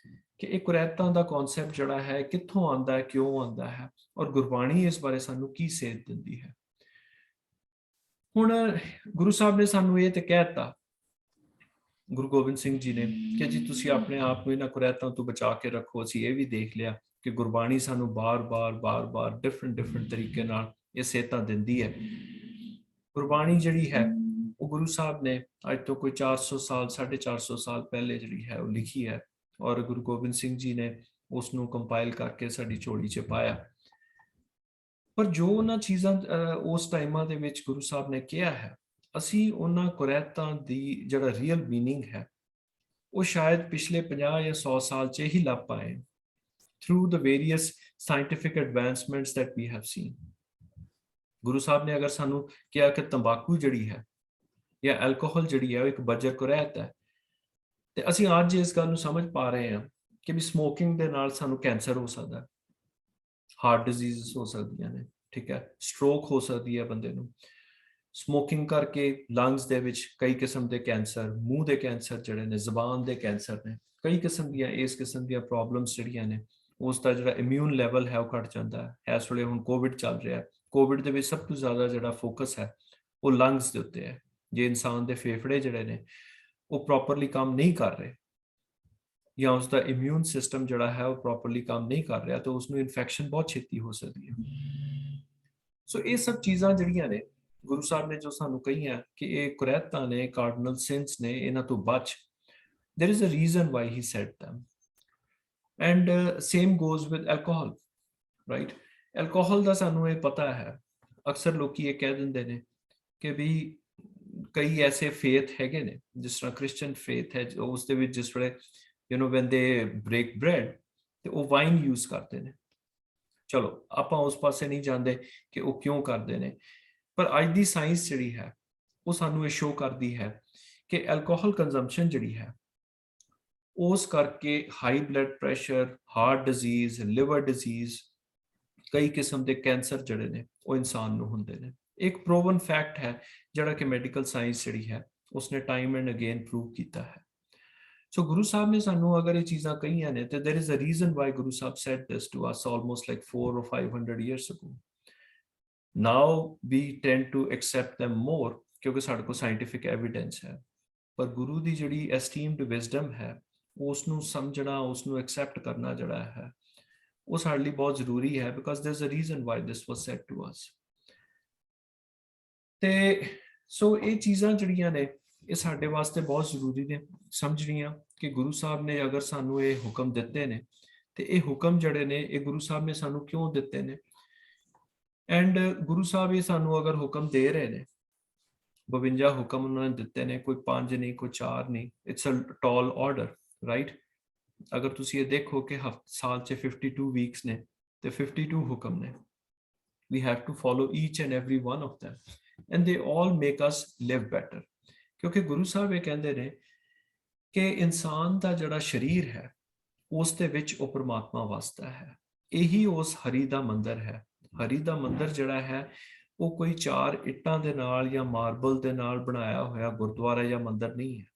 A: ਕਿ ਇਹ ਕੁਰੈਤਾਂ ਦਾ ਕਨਸੈਪਟ ਜਿਹੜਾ ਹੈ ਕਿੱਥੋਂ ਆਉਂਦਾ ਹੈ, ਕਿਉਂ ਆਉਂਦਾ ਹੈ ਔਰ ਗੁਰਬਾਣੀ ਇਸ ਬਾਰੇ ਸਾਨੂੰ ਕੀ ਸੇਧ ਦਿੰਦੀ ਹੈ। ਹੁਣ ਗੁਰੂ ਸਾਹਿਬ ਨੇ ਸਾਨੂੰ ਇਹ ਤੇ ਕਹਿਤਾ, ਗੁਰੂ ਗੋਬਿੰਦ ਸਿੰਘ ਜੀ ਨੇ ਕਿ ਜੀ ਤੁਸੀਂ ਆਪਣੇ ਆਪ ਨੂੰ ਇਹਨਾਂ ਕੁਰੈਤਾਂ ਤੋਂ ਬਚਾ ਕੇ ਰੱਖੋ। ਅਸੀਂ ਇਹ ਵੀ ਦੇਖ ਲਿਆ ਕਿ ਗੁਰਬਾਣੀ ਸਾਨੂੰ ਬਾਰ-ਬਾਰ ਡਿਫਰੈਂਟ ਤਰੀਕੇ ਨਾਲ ਇਹ ਸੇਧਾਂ ਦਿੰਦੀ ਹੈ। ਗੁਰਬਾਣੀ ਜਿਹੜੀ ਹੈ ਉਹ ਗੁਰੂ ਸਾਹਿਬ ਨੇ ਅੱਜ ਤੋਂ ਕੋਈ 400 ਸਾਲ 450 ਸਾਲ ਪਹਿਲੇ ਜਿਹੜੀ ਹੈ ਉਹ ਲਿਖੀ ਹੈ ਔਰ ਗੁਰੂ ਗੋਬਿੰਦ ਸਿੰਘ ਜੀ ਨੇ ਉਸ ਨੂੰ ਕੰਪਾਈਲ ਕਰਕੇ ਸਾਡੀ ਝੋਲੀ 'ਚ ਪਾਇਆ। ਪਰ ਜੋ ਉਹਨਾਂ ਚੀਜ਼ਾਂ ਉਸ ਟਾਈਮਾਂ ਦੇ ਵਿੱਚ ਗੁਰੂ ਸਾਹਿਬ ਨੇ ਕਿਹਾ ਹੈ, ਅਸੀਂ ਉਹਨਾਂ ਕੁਰੈਤਾਂ ਦੀ ਜਿਹੜਾ ਰੀਅਲ ਮੀਨਿੰਗ ਹੈ ਉਹ ਸ਼ਾਇਦ ਪਿਛਲੇ 50 ਜਾਂ 100 ਸਾਲ 'ਚ ਹੀ ਲੱਭ ਪਾਏ through the various scientific advancements that we have seen। Guru Sahib ਨੇ ਅਗਰ ਸਾਨੂੰ ਕਿਹਾ ਕਿ ਤੰਬਾਕੂ ਜਿਹੜੀ ਹੈ ਜਾਂ ਐਲਕੋਹਲ ਜਿਹੜੀ ਹੈ ਉਹ ਇੱਕ ਬੱਜਰ ਕੁਰੈਤ ਹੈ ਤੇ ਅਸੀਂ ਅੱਜ ਇਸ ਗੱਲ ਨੂੰ ਸਮਝ ਪਾ ਰਹੇ ਹਾਂ ਕਿ ਵੀ ਸਮੋਕਿੰਗ ਦੇ ਨਾਲ ਸਾਨੂੰ ਕੈਂਸਰ ਹੋ ਸਕਦਾ ਹੈ, ਹਾਰਟ ਡਿਜ਼ੀਜ਼ਸ ਹੋ ਸਕਦੀਆਂ ਨੇ, ਠੀਕ ਹੈ, ਸਟ੍ਰੋਕ ਹੋ ਸਕਦੀ ਹੈ ਬੰਦੇ ਨੂੰ। ਸਮੋਕਿੰਗ ਕਰਕੇ ਲੰਗਸ ਦੇ ਵਿੱਚ ਕਈ ਕਿਸਮ ਦੇ ਕੈਂਸਰ, ਮੂੰਹ ਦੇ ਕੈਂਸਰ ਜਿਹੜੇ ਨੇ, ਜ਼ੁਬਾਨ ਦੇ ਕੈਂਸਰ ਨੇ, ਕਈ ਕਿਸਮ ਦੀਆਂ ਇਸ ਕਿਸਮ ਦੀਆਂ ਪ੍ਰੋਬਲਮਸ ਜਿਹੜੀਆਂ ਨੇ ਉਸ ਦਾ ਜਿਹੜਾ ਇਮਿਊਨ ਲੈਵਲ ਹੈ ਉਹ ਘਟ ਜਾਂਦਾ ਹੈ। ਇਸ ਵੇਲੇ ਹੁਣ ਕੋਵਿਡ ਚੱਲ ਰਿਹਾ ਹੈ, ਕੋਵਿਡ ਦੇ ਵਿੱਚ ਸਭ ਤੋਂ ਜ਼ਿਆਦਾ ਜਿਹੜਾ ਫੋਕਸ ਹੈ ਉਹ ਲੰਗਸ ਦੇ ਉੱਤੇ ਹੈ। ਜੇ ਇਨਸਾਨ ਦੇ ਫੇਫੜੇ ਜਿਹੜੇ ਨੇ ਉਹ ਪ੍ਰੋਪਰਲੀ ਕੰਮ ਨਹੀਂ ਕਰ ਰਹੇ ਜਾਂ ਉਸ ਦਾ ਇਮਿਊਨ ਸਿਸਟਮ ਜਿਹੜਾ ਹੈ ਉਹ ਪ੍ਰੋਪਰਲੀ ਕੰਮ ਨਹੀਂ ਕਰ ਰਿਹਾ ਤਾਂ ਉਸ ਨੂੰ ਇਨਫੈਕਸ਼ਨ ਬਹੁਤ ਛੇਤੀ ਹੋ ਸਕਦੀ ਹੈ। ਸੋ ਇਹ ਸਭ ਚੀਜ਼ਾਂ ਜਿਹੜੀਆਂ ਨੇ ਗੁਰੂ ਸਾਹਿਬ ਨੇ ਜੋ ਸਾਨੂੰ ਕਹੀਆਂ ਕਿ ਇਹ ਕੁਰੈਤਾਂ ਨੇ, ਕਾਰਡਨਲ ਸਿੰਸ ਨੇ, ਇਹਨਾਂ ਤੋਂ ਬਚ। there is a reason why he said them and same goes with alcohol, right? alcohol ਦਾ ਸਾਨੂੰ ਇਹ ਪਤਾ ਹੈ, ਅਕਸਰ ਲੋਕੀ ਇਹ ਕਹਿ ਦਿੰਦੇ ਨੇ ਕਿ ਵੀ ਕਈ ਐਸੇ ਫੇਥ ਹੈਗੇ ਨੇ ਜਿਸ ਤਰ੍ਹਾਂ ਕ੍ਰਿਸਚੀਅਨ ਫੇਥ ਹੈ ਉਸ ਦੇ ਵਿੱਚ ਜਿਸ ਵੇਲੇ when they break bread ਤੇ ਉਹ ਵਾਈਨ ਯੂਜ਼ ਕਰਦੇ ਨੇ। ਚਲੋ ਆਪਾਂ ਉਸ ਪਾਸੇ ਨਹੀਂ ਜਾਂਦੇ ਕਿ ਉਹ ਕਿਉਂ ਕਰਦੇ ਨੇ, ਪਰ ਅੱਜ ਦੀ ਸਾਇੰਸ ਜਿਹੜੀ ਹੈ ਉਹ ਸਾਨੂੰ ਇਹ ਸ਼ੋ ਕਰਦੀ ਹੈ ਕਿ ਐਲਕੋਹਲ ਕੰਜ਼ੰਪਸ਼ਨ ਜਿਹੜੀ ਹੈ ਉਸ ਕਰਕੇ high blood pressure, heart disease, liver disease, ਕਈ ਕਿਸਮ ਦੇ ਕੈਂਸਰ ਜਿਹੜੇ ਨੇ ਉਹ ਇਨਸਾਨ ਨੂੰ ਹੁੰਦੇ ਨੇ। ਇੱਕ ਪ੍ਰੂਵਨ ਫੈਕਟ ਹੈ ਜਿਹੜਾ ਕਿ ਮੈਡੀਕਲ ਸਾਇੰਸ ਜਿਹੜੀ ਹੈ ਉਸਨੇ ਟਾਈਮ ਐਂਡ ਅਗੇਨ ਪ੍ਰੂਵ ਕੀਤਾ ਹੈ। ਸੋ ਗੁਰੂ ਸਾਹਿਬ ਨੇ ਸਾਨੂੰ ਅਗਰ ਇਹ ਚੀਜ਼ਾਂ ਕਹੀਆਂ ਨੇ ਤੇ there is a reason why Guru Sahib said this to us almost like 400 or 500 years ago. Now we tend to accept them more ਕਿਉਂਕਿ ਸਾਡੇ ਕੋਲ ਸਾਇੰਟੀਫਿਕ ਐਵੀਡੈਂਸ ਹੈ, ਪਰ ਗੁਰੂ ਦੀ ਜਿਹੜੀ ਐਸਟੀਮਡ ਵਿਜ਼ਡਮ ਹੈ ਉਸ ਨੂੰ ਸਮਝਣਾ, ਉਸ ਨੂੰ ਐਕਸੈਪਟ ਕਰਨਾ ਜਿਹੜਾ ਹੈ ਉਹ ਸਾਡੇ ਲਈ ਬਹੁਤ ਜ਼ਰੂਰੀ ਹੈ, because there is a reason why this was said to us. ਤੇ ਸੋ ਇਹ ਚੀਜ਼ਾਂ ਜਿਹੜੀਆਂ ਨੇ ਇਹ ਸਾਡੇ ਵਾਸਤੇ ਬਹੁਤ ਜ਼ਰੂਰੀ ਨੇ ਸਮਝਣੀਆਂ, ਕਿ ਗੁਰੂ ਸਾਹਿਬ ਨੇ ਅਗਰ ਸਾਨੂੰ ਇਹ ਹੁਕਮ ਦਿੱਤੇ ਨੇ ਤੇ ਇਹ ਹੁਕਮ ਜਿਹੜੇ ਨੇ ਇਹ ਗੁਰੂ ਸਾਹਿਬ ਨੇ ਸਾਨੂੰ ਕਿਉਂ ਦਿੱਤੇ ਨੇ। ਐਂਡ ਗੁਰੂ ਸਾਹਿਬ ਇਹ ਸਾਨੂੰ ਅਗਰ ਹੁਕਮ ਦੇ ਰਹੇ ਨੇ, 52 ਹੁਕਮ ਉਹਨਾਂ ਨੇ ਦਿੱਤੇ ਨੇ, ਕੋਈ 5 ਨਹੀਂ, ਕੋਈ 4 ਨਹੀਂ, it's a tall order, right. ਅਗਰ ਤੁਸੀਂ ਇਹ ਦੇਖੋ ਕਿ ਸਾਲ 'ਚ 52 ਵੀਕਸ ਨੇ ਤੇ 52 ਹੁਕਮ ਨੇ, we have to follow each and every one of them and they all make us live better। ਕਿਉਂਕਿ ਗੁਰੂ ਸਾਹਿਬ ਇਹ ਕਹਿੰਦੇ ਨੇ ਕਿ ਇਨਸਾਨ ਦਾ ਜਿਹੜਾ ਸਰੀਰ ਹੈ ਉਸ ਦੇ ਵਿੱਚ ਉਹ ਪਰਮਾਤਮਾ ਵਸਦਾ ਹੈ, ਇਹੀ ਉਸ ਹਰੀ ਦਾ ਮੰਦਰ ਹੈ। ਹਰੀ ਦਾ ਮੰਦਰ ਜਿਹੜਾ ਹੈ ਉਹ ਕੋਈ 4 ਇੱਟਾਂ ਦੇ ਨਾਲ ਜਾਂ ਮਾਰਬਲ ਦੇ ਨਾਲ ਬਣਾਇਆ ਹੋਇਆ ਗੁਰਦੁਆਰਾ ਜਾਂ ਮੰਦਰ ਨਹੀਂ ਹੈ,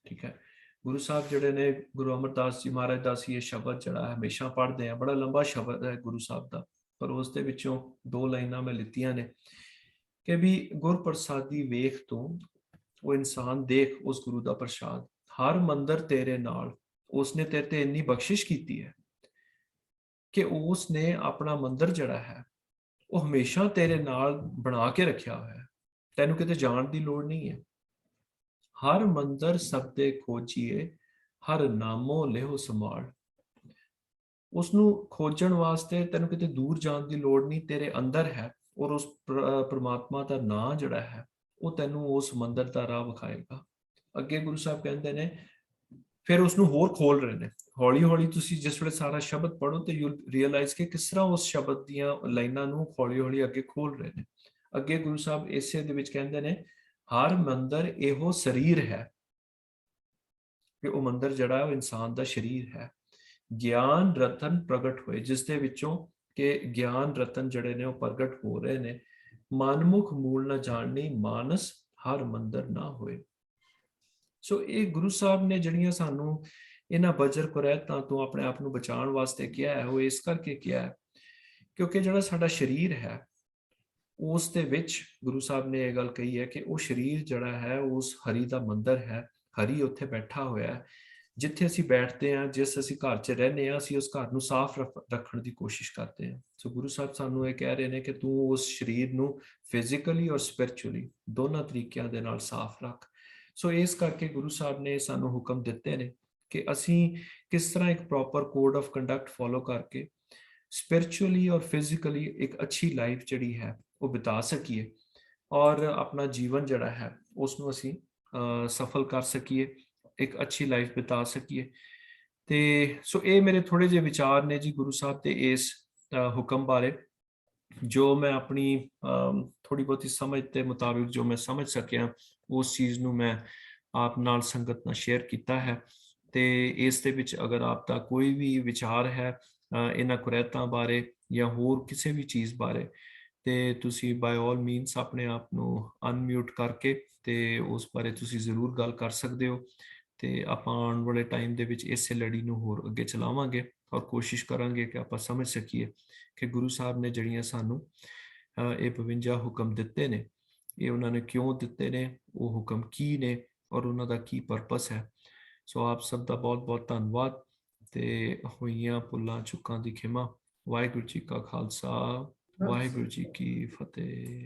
A: ਠੀਕ ਹੈ। ਗੁਰੂ ਸਾਹਿਬ ਜਿਹੜੇ ਨੇ, ਗੁਰੂ ਅਮਰਦਾਸ ਜੀ ਮਹਾਰਾਜ ਦਾ ਅਸੀਂ ਇਹ ਸ਼ਬਦ ਜਿਹੜਾ ਹਮੇਸ਼ਾ ਪੜ੍ਹਦੇ ਹਾਂ, ਬੜਾ ਲੰਬਾ ਸ਼ਬਦ ਹੈ ਗੁਰੂ ਸਾਹਿਬ ਦਾ, ਪਰ ਉਸ ਦੇ ਵਿੱਚੋਂ 2 ਲਾਈਨਾਂ ਮੈਂ ਲਿੱਤੀਆਂ ਨੇ ਕਿ ਵੀ ਗੁਰ ਪ੍ਰਸਾਦੀ ਵੇਖ ਤੂੰ, ਉਹ ਇਨਸਾਨ ਦੇਖ ਉਸ ਗੁਰੂ ਦਾ ਪ੍ਰਸ਼ਾਦ, ਹਰ ਮੰਦਰ ਤੇਰੇ ਨਾਲ, ਉਸਨੇ ਤੇਰੇ ਤੇ ਇੰਨੀ ਬਖਸ਼ਿਸ਼ ਕੀਤੀ ਹੈ ਕਿ ਉਸ ਨੇ ਆਪਣਾ ਮੰਦਰ ਜਿਹੜਾ ਹੈ ਉਹ ਹਮੇਸ਼ਾ ਤੇਰੇ ਨਾਲ ਬਣਾ ਕੇ ਰੱਖਿਆ ਹੋਇਆ ਹੈ, ਤੈਨੂੰ ਕਿਤੇ ਜਾਣ ਦੀ ਲੋੜ ਨਹੀਂ ਹੈ। ਹਰ ਮੰਦਰ ਸਭ ਦੇ ਖੋਜੀਏ, ਹਰ ਨਾਮੋ ਲਿਓ ਸੰਭਾਲ। ਉਸ ਨੂੰ ਖੋਜਣ ਵਾਸਤੇ ਤੈਨੂੰ ਕਿਤੇ ਦੂਰ ਜਾਣ ਦੀ ਲੋੜ ਨਹੀਂ, ਤੇਰੇ ਅੰਦਰ ਹੈ, ਔਰ ਉਸ ਪ੍ਰਮਾਤਮਾ ਦਾ ਨਾਮ ਜਿਹੜਾ ਹੈ ਉਹ ਤੈਨੂੰ ਉਸ ਮੰਦਰ ਦਾ ਰਾਹ ਵਿਖਾਏਗਾ। ਅੱਗੇ ਗੁਰੂ ਸਾਹਿਬ ਕਹਿੰਦੇ ਨੇ, ਫਿਰ ਉਸ ਨੂੰ ਹੋਰ ਖੋਲ ਰਹੇ ਨੇ। ਹੌਲੀ ਹੌਲੀ ਤੁਸੀਂ ਜਿਸ ਵੇਲੇ ਸਾਰਾ ਸ਼ਬਦ ਪੜ੍ਹੋ ਤੇ ਯੂ ਰੀਅਲਾਈਜ਼ ਕਿ ਕਿਸ ਤਰ੍ਹਾਂ ਉਸ ਸ਼ਬਦ ਦੀਆਂ ਲਾਈਨਾਂ ਨੂੰ ਹੌਲੀ ਹੌਲੀ ਅੱਗੇ ਖੋਲ ਰਹੇ ਨੇ। ਅੱਗੇ ਗੁਰੂ ਸਾਹਿਬ ਇਸੇ ਦੇ ਵਿੱਚ ਕਹਿੰਦੇ ਨੇ, ਹਰ ਮੰਦਰ ਇਹੋ ਸਰੀਰ ਹੈ, ਕਿ ਉਹ ਮੰਦਰ ਜਿਹੜਾ ਉਹ ਇਨਸਾਨ ਦਾ ਸਰੀਰ ਹੈ। ਗਿਆਨ ਰਤਨ ਪ੍ਰਗਟ ਹੋਏ, ਜਿਸ ਦੇ ਵਿੱਚੋਂ ਕਿ ਗਿਆਨ ਰਤਨ ਜਿਹੜੇ ਨੇ ਉਹ ਪ੍ਰਗਟ ਹੋ ਰਹੇ ਨੇ। ਮਨਮੁਖ ਮੂਲ ਨਾ ਜਾਣਨੀ, ਮਾਨਸ ਹਰ ਮੰਦਰ ਨਾ ਹੋਏ। ਸੋ ਇਹ ਗੁਰੂ ਸਾਹਿਬ ਨੇ ਜਿਹੜੀਆਂ ਸਾਨੂੰ ਇਹਨਾਂ ਬਜਰ ਕੁਰੈਤਾਂ ਤੋਂ ਆਪਣੇ ਆਪ ਨੂੰ ਬਚਾਉਣ ਵਾਸਤੇ ਕਿਹਾ ਹੈ, ਉਹ ਇਸ ਕਰਕੇ ਕਿਹਾ ਹੈ ਕਿਉਂਕਿ ਜਿਹੜਾ ਸਾਡਾ ਸਰੀਰ ਹੈ ਉਸ ਦੇ ਵਿੱਚ ਗੁਰੂ ਸਾਹਿਬ ਨੇ ਇਹ ਗੱਲ ਕਹੀ ਹੈ ਕਿ ਉਹ ਸਰੀਰ ਜਿਹੜਾ ਹੈ ਉਸ ਹਰੀ ਦਾ ਮੰਦਰ ਹੈ। ਹਰੀ ਉੱਥੇ ਬੈਠਾ ਹੋਇਆ ਹੈ, ਜਿੱਥੇ ਅਸੀਂ ਬੈਠਦੇ ਹਾਂ, ਜਿਸ ਅਸੀਂ ਘਰ 'ਚ ਰਹਿੰਦੇ ਹਾਂ, ਅਸੀਂ ਉਸ ਘਰ ਨੂੰ ਸਾਫ਼ ਰੱਖਣ ਦੀ ਕੋਸ਼ਿਸ਼ ਕਰਦੇ ਹਾਂ। ਸੋ ਗੁਰੂ ਸਾਹਿਬ ਸਾਨੂੰ ਇਹ ਕਹਿ ਰਹੇ ਨੇ ਕਿ ਤੂੰ ਉਸ ਸਰੀਰ ਨੂੰ ਫਿਜ਼ੀਕਲੀ ਔਰ ਸਪਿਰਿਚੁਅਲੀ ਦੋਨਾਂ ਤਰੀਕਿਆਂ ਦੇ ਨਾਲ ਸਾਫ਼ ਰੱਖ। ਸੋ ਇਸ ਕਰਕੇ ਗੁਰੂ ਸਾਹਿਬ ਨੇ ਸਾਨੂੰ ਹੁਕਮ ਦਿੱਤੇ ਨੇ ਕਿ ਅਸੀਂ ਕਿਸ ਤਰ੍ਹਾਂ ਇੱਕ proper code of conduct follow ਕਰਕੇ ਸਪਿਰਿਚੁਅਲੀ ਔਰ ਫਿਜ਼ੀਕਲੀ ਇੱਕ ਅੱਛੀ ਲਾਈਫ ਜਿਹੜੀ ਹੈ ਉਹ ਬਿਤਾ ਸਕੀਏ, ਔਰ ਆਪਣਾ ਜੀਵਨ ਜਿਹੜਾ ਹੈ ਉਸ ਨੂੰ ਅਸੀਂ ਸਫਲ ਕਰ ਸਕੀਏ, ਇੱਕ ਅੱਛੀ ਲਾਈਫ ਬਿਤਾ ਸਕੀਏ। ਤੇ ਸੋ ਇਹ ਮੇਰੇ ਥੋੜੇ ਜਿਹੇ ਵਿਚਾਰ ਨੇ ਜੀ ਗੁਰੂ ਸਾਹਿਬ ਦੇ ਇਸ ਹੁਕਮ ਬਾਰੇ, ਜੋ ਮੈਂ ਆਪਣੀ ਥੋੜੀ ਬਹੁਤੀ ਸਮਝ ਦੇ ਮੁਤਾਬਿਕ ਜੋ ਮੈਂ ਸਮਝ ਸਕਿਆ ਉਸ ਚੀਜ਼ ਨੂੰ ਮੈਂ ਆਪ ਨਾਲ ਸੰਗਤ ਨਾਲ ਸ਼ੇਅਰ ਕੀਤਾ ਹੈ। ਤੇ ਇਸ ਦੇ ਵਿੱਚ ਅਗਰ ਆਪ ਦਾ ਕੋਈ ਵੀ ਵਿਚਾਰ ਹੈ ਇਹਨਾਂ ਕੁਰੈਤਾਂ ਬਾਰੇ ਜਾਂ ਹੋਰ ਕਿਸੇ ਵੀ ਚੀਜ਼ ਬਾਰੇ, ਤੇ ਤੁਸੀਂ ਬਾਈ ਆਲ ਮੀਨਸ ਆਪਣੇ ਆਪ ਨੂੰ ਅਨਮਿਊਟ ਕਰਕੇ ਤੇ ਉਸ ਬਾਰੇ ਤੁਸੀਂ ਜ਼ਰੂਰ ਗੱਲ ਕਰ ਸਕਦੇ ਹੋ। ਤੇ ਆਪਾਂ ਆਉਣ ਵਾਲੇ ਟਾਈਮ ਦੇ ਵਿੱਚ ਇਸੇ ਲੜੀ ਨੂੰ ਹੋਰ ਅੱਗੇ ਚਲਾਵਾਂਗੇ ਔਰ ਕੋਸ਼ਿਸ਼ ਕਰਾਂਗੇ ਕਿ ਆਪਾਂ ਸਮਝ ਸਕੀਏ ਕਿ ਗੁਰੂ ਸਾਹਿਬ ਨੇ ਜਿਹੜੀਆਂ ਸਾਨੂੰ ਇਹ 52 ਹੁਕਮ ਦਿੱਤੇ ਨੇ, ਇਹ ਉਹਨਾਂ ਨੇ ਕਿਉਂ ਦਿੱਤੇ ਨੇ, ਉਹ ਹੁਕਮ ਕੀ ਨੇ ਔਰ ਉਹਨਾਂ ਦਾ ਕੀ ਪਰਪਸ ਹੈ। ਸੋ ਆਪ ਸਭ ਦਾ ਬਹੁਤ ਬਹੁਤ ਧੰਨਵਾਦ ਤੇ ਹੋਈਆਂ ਭੁੱਲਾਂ ਚੁੱਕਾਂ ਦੀ ਖਿਮਾ। ਵਾਹਿਗੁਰੂ ਜੀ ਕਾ ਖਾਲਸਾ, ਵਾਹਿਗੁਰੂ ਜੀ ਕੀ ਫਤਿਹ।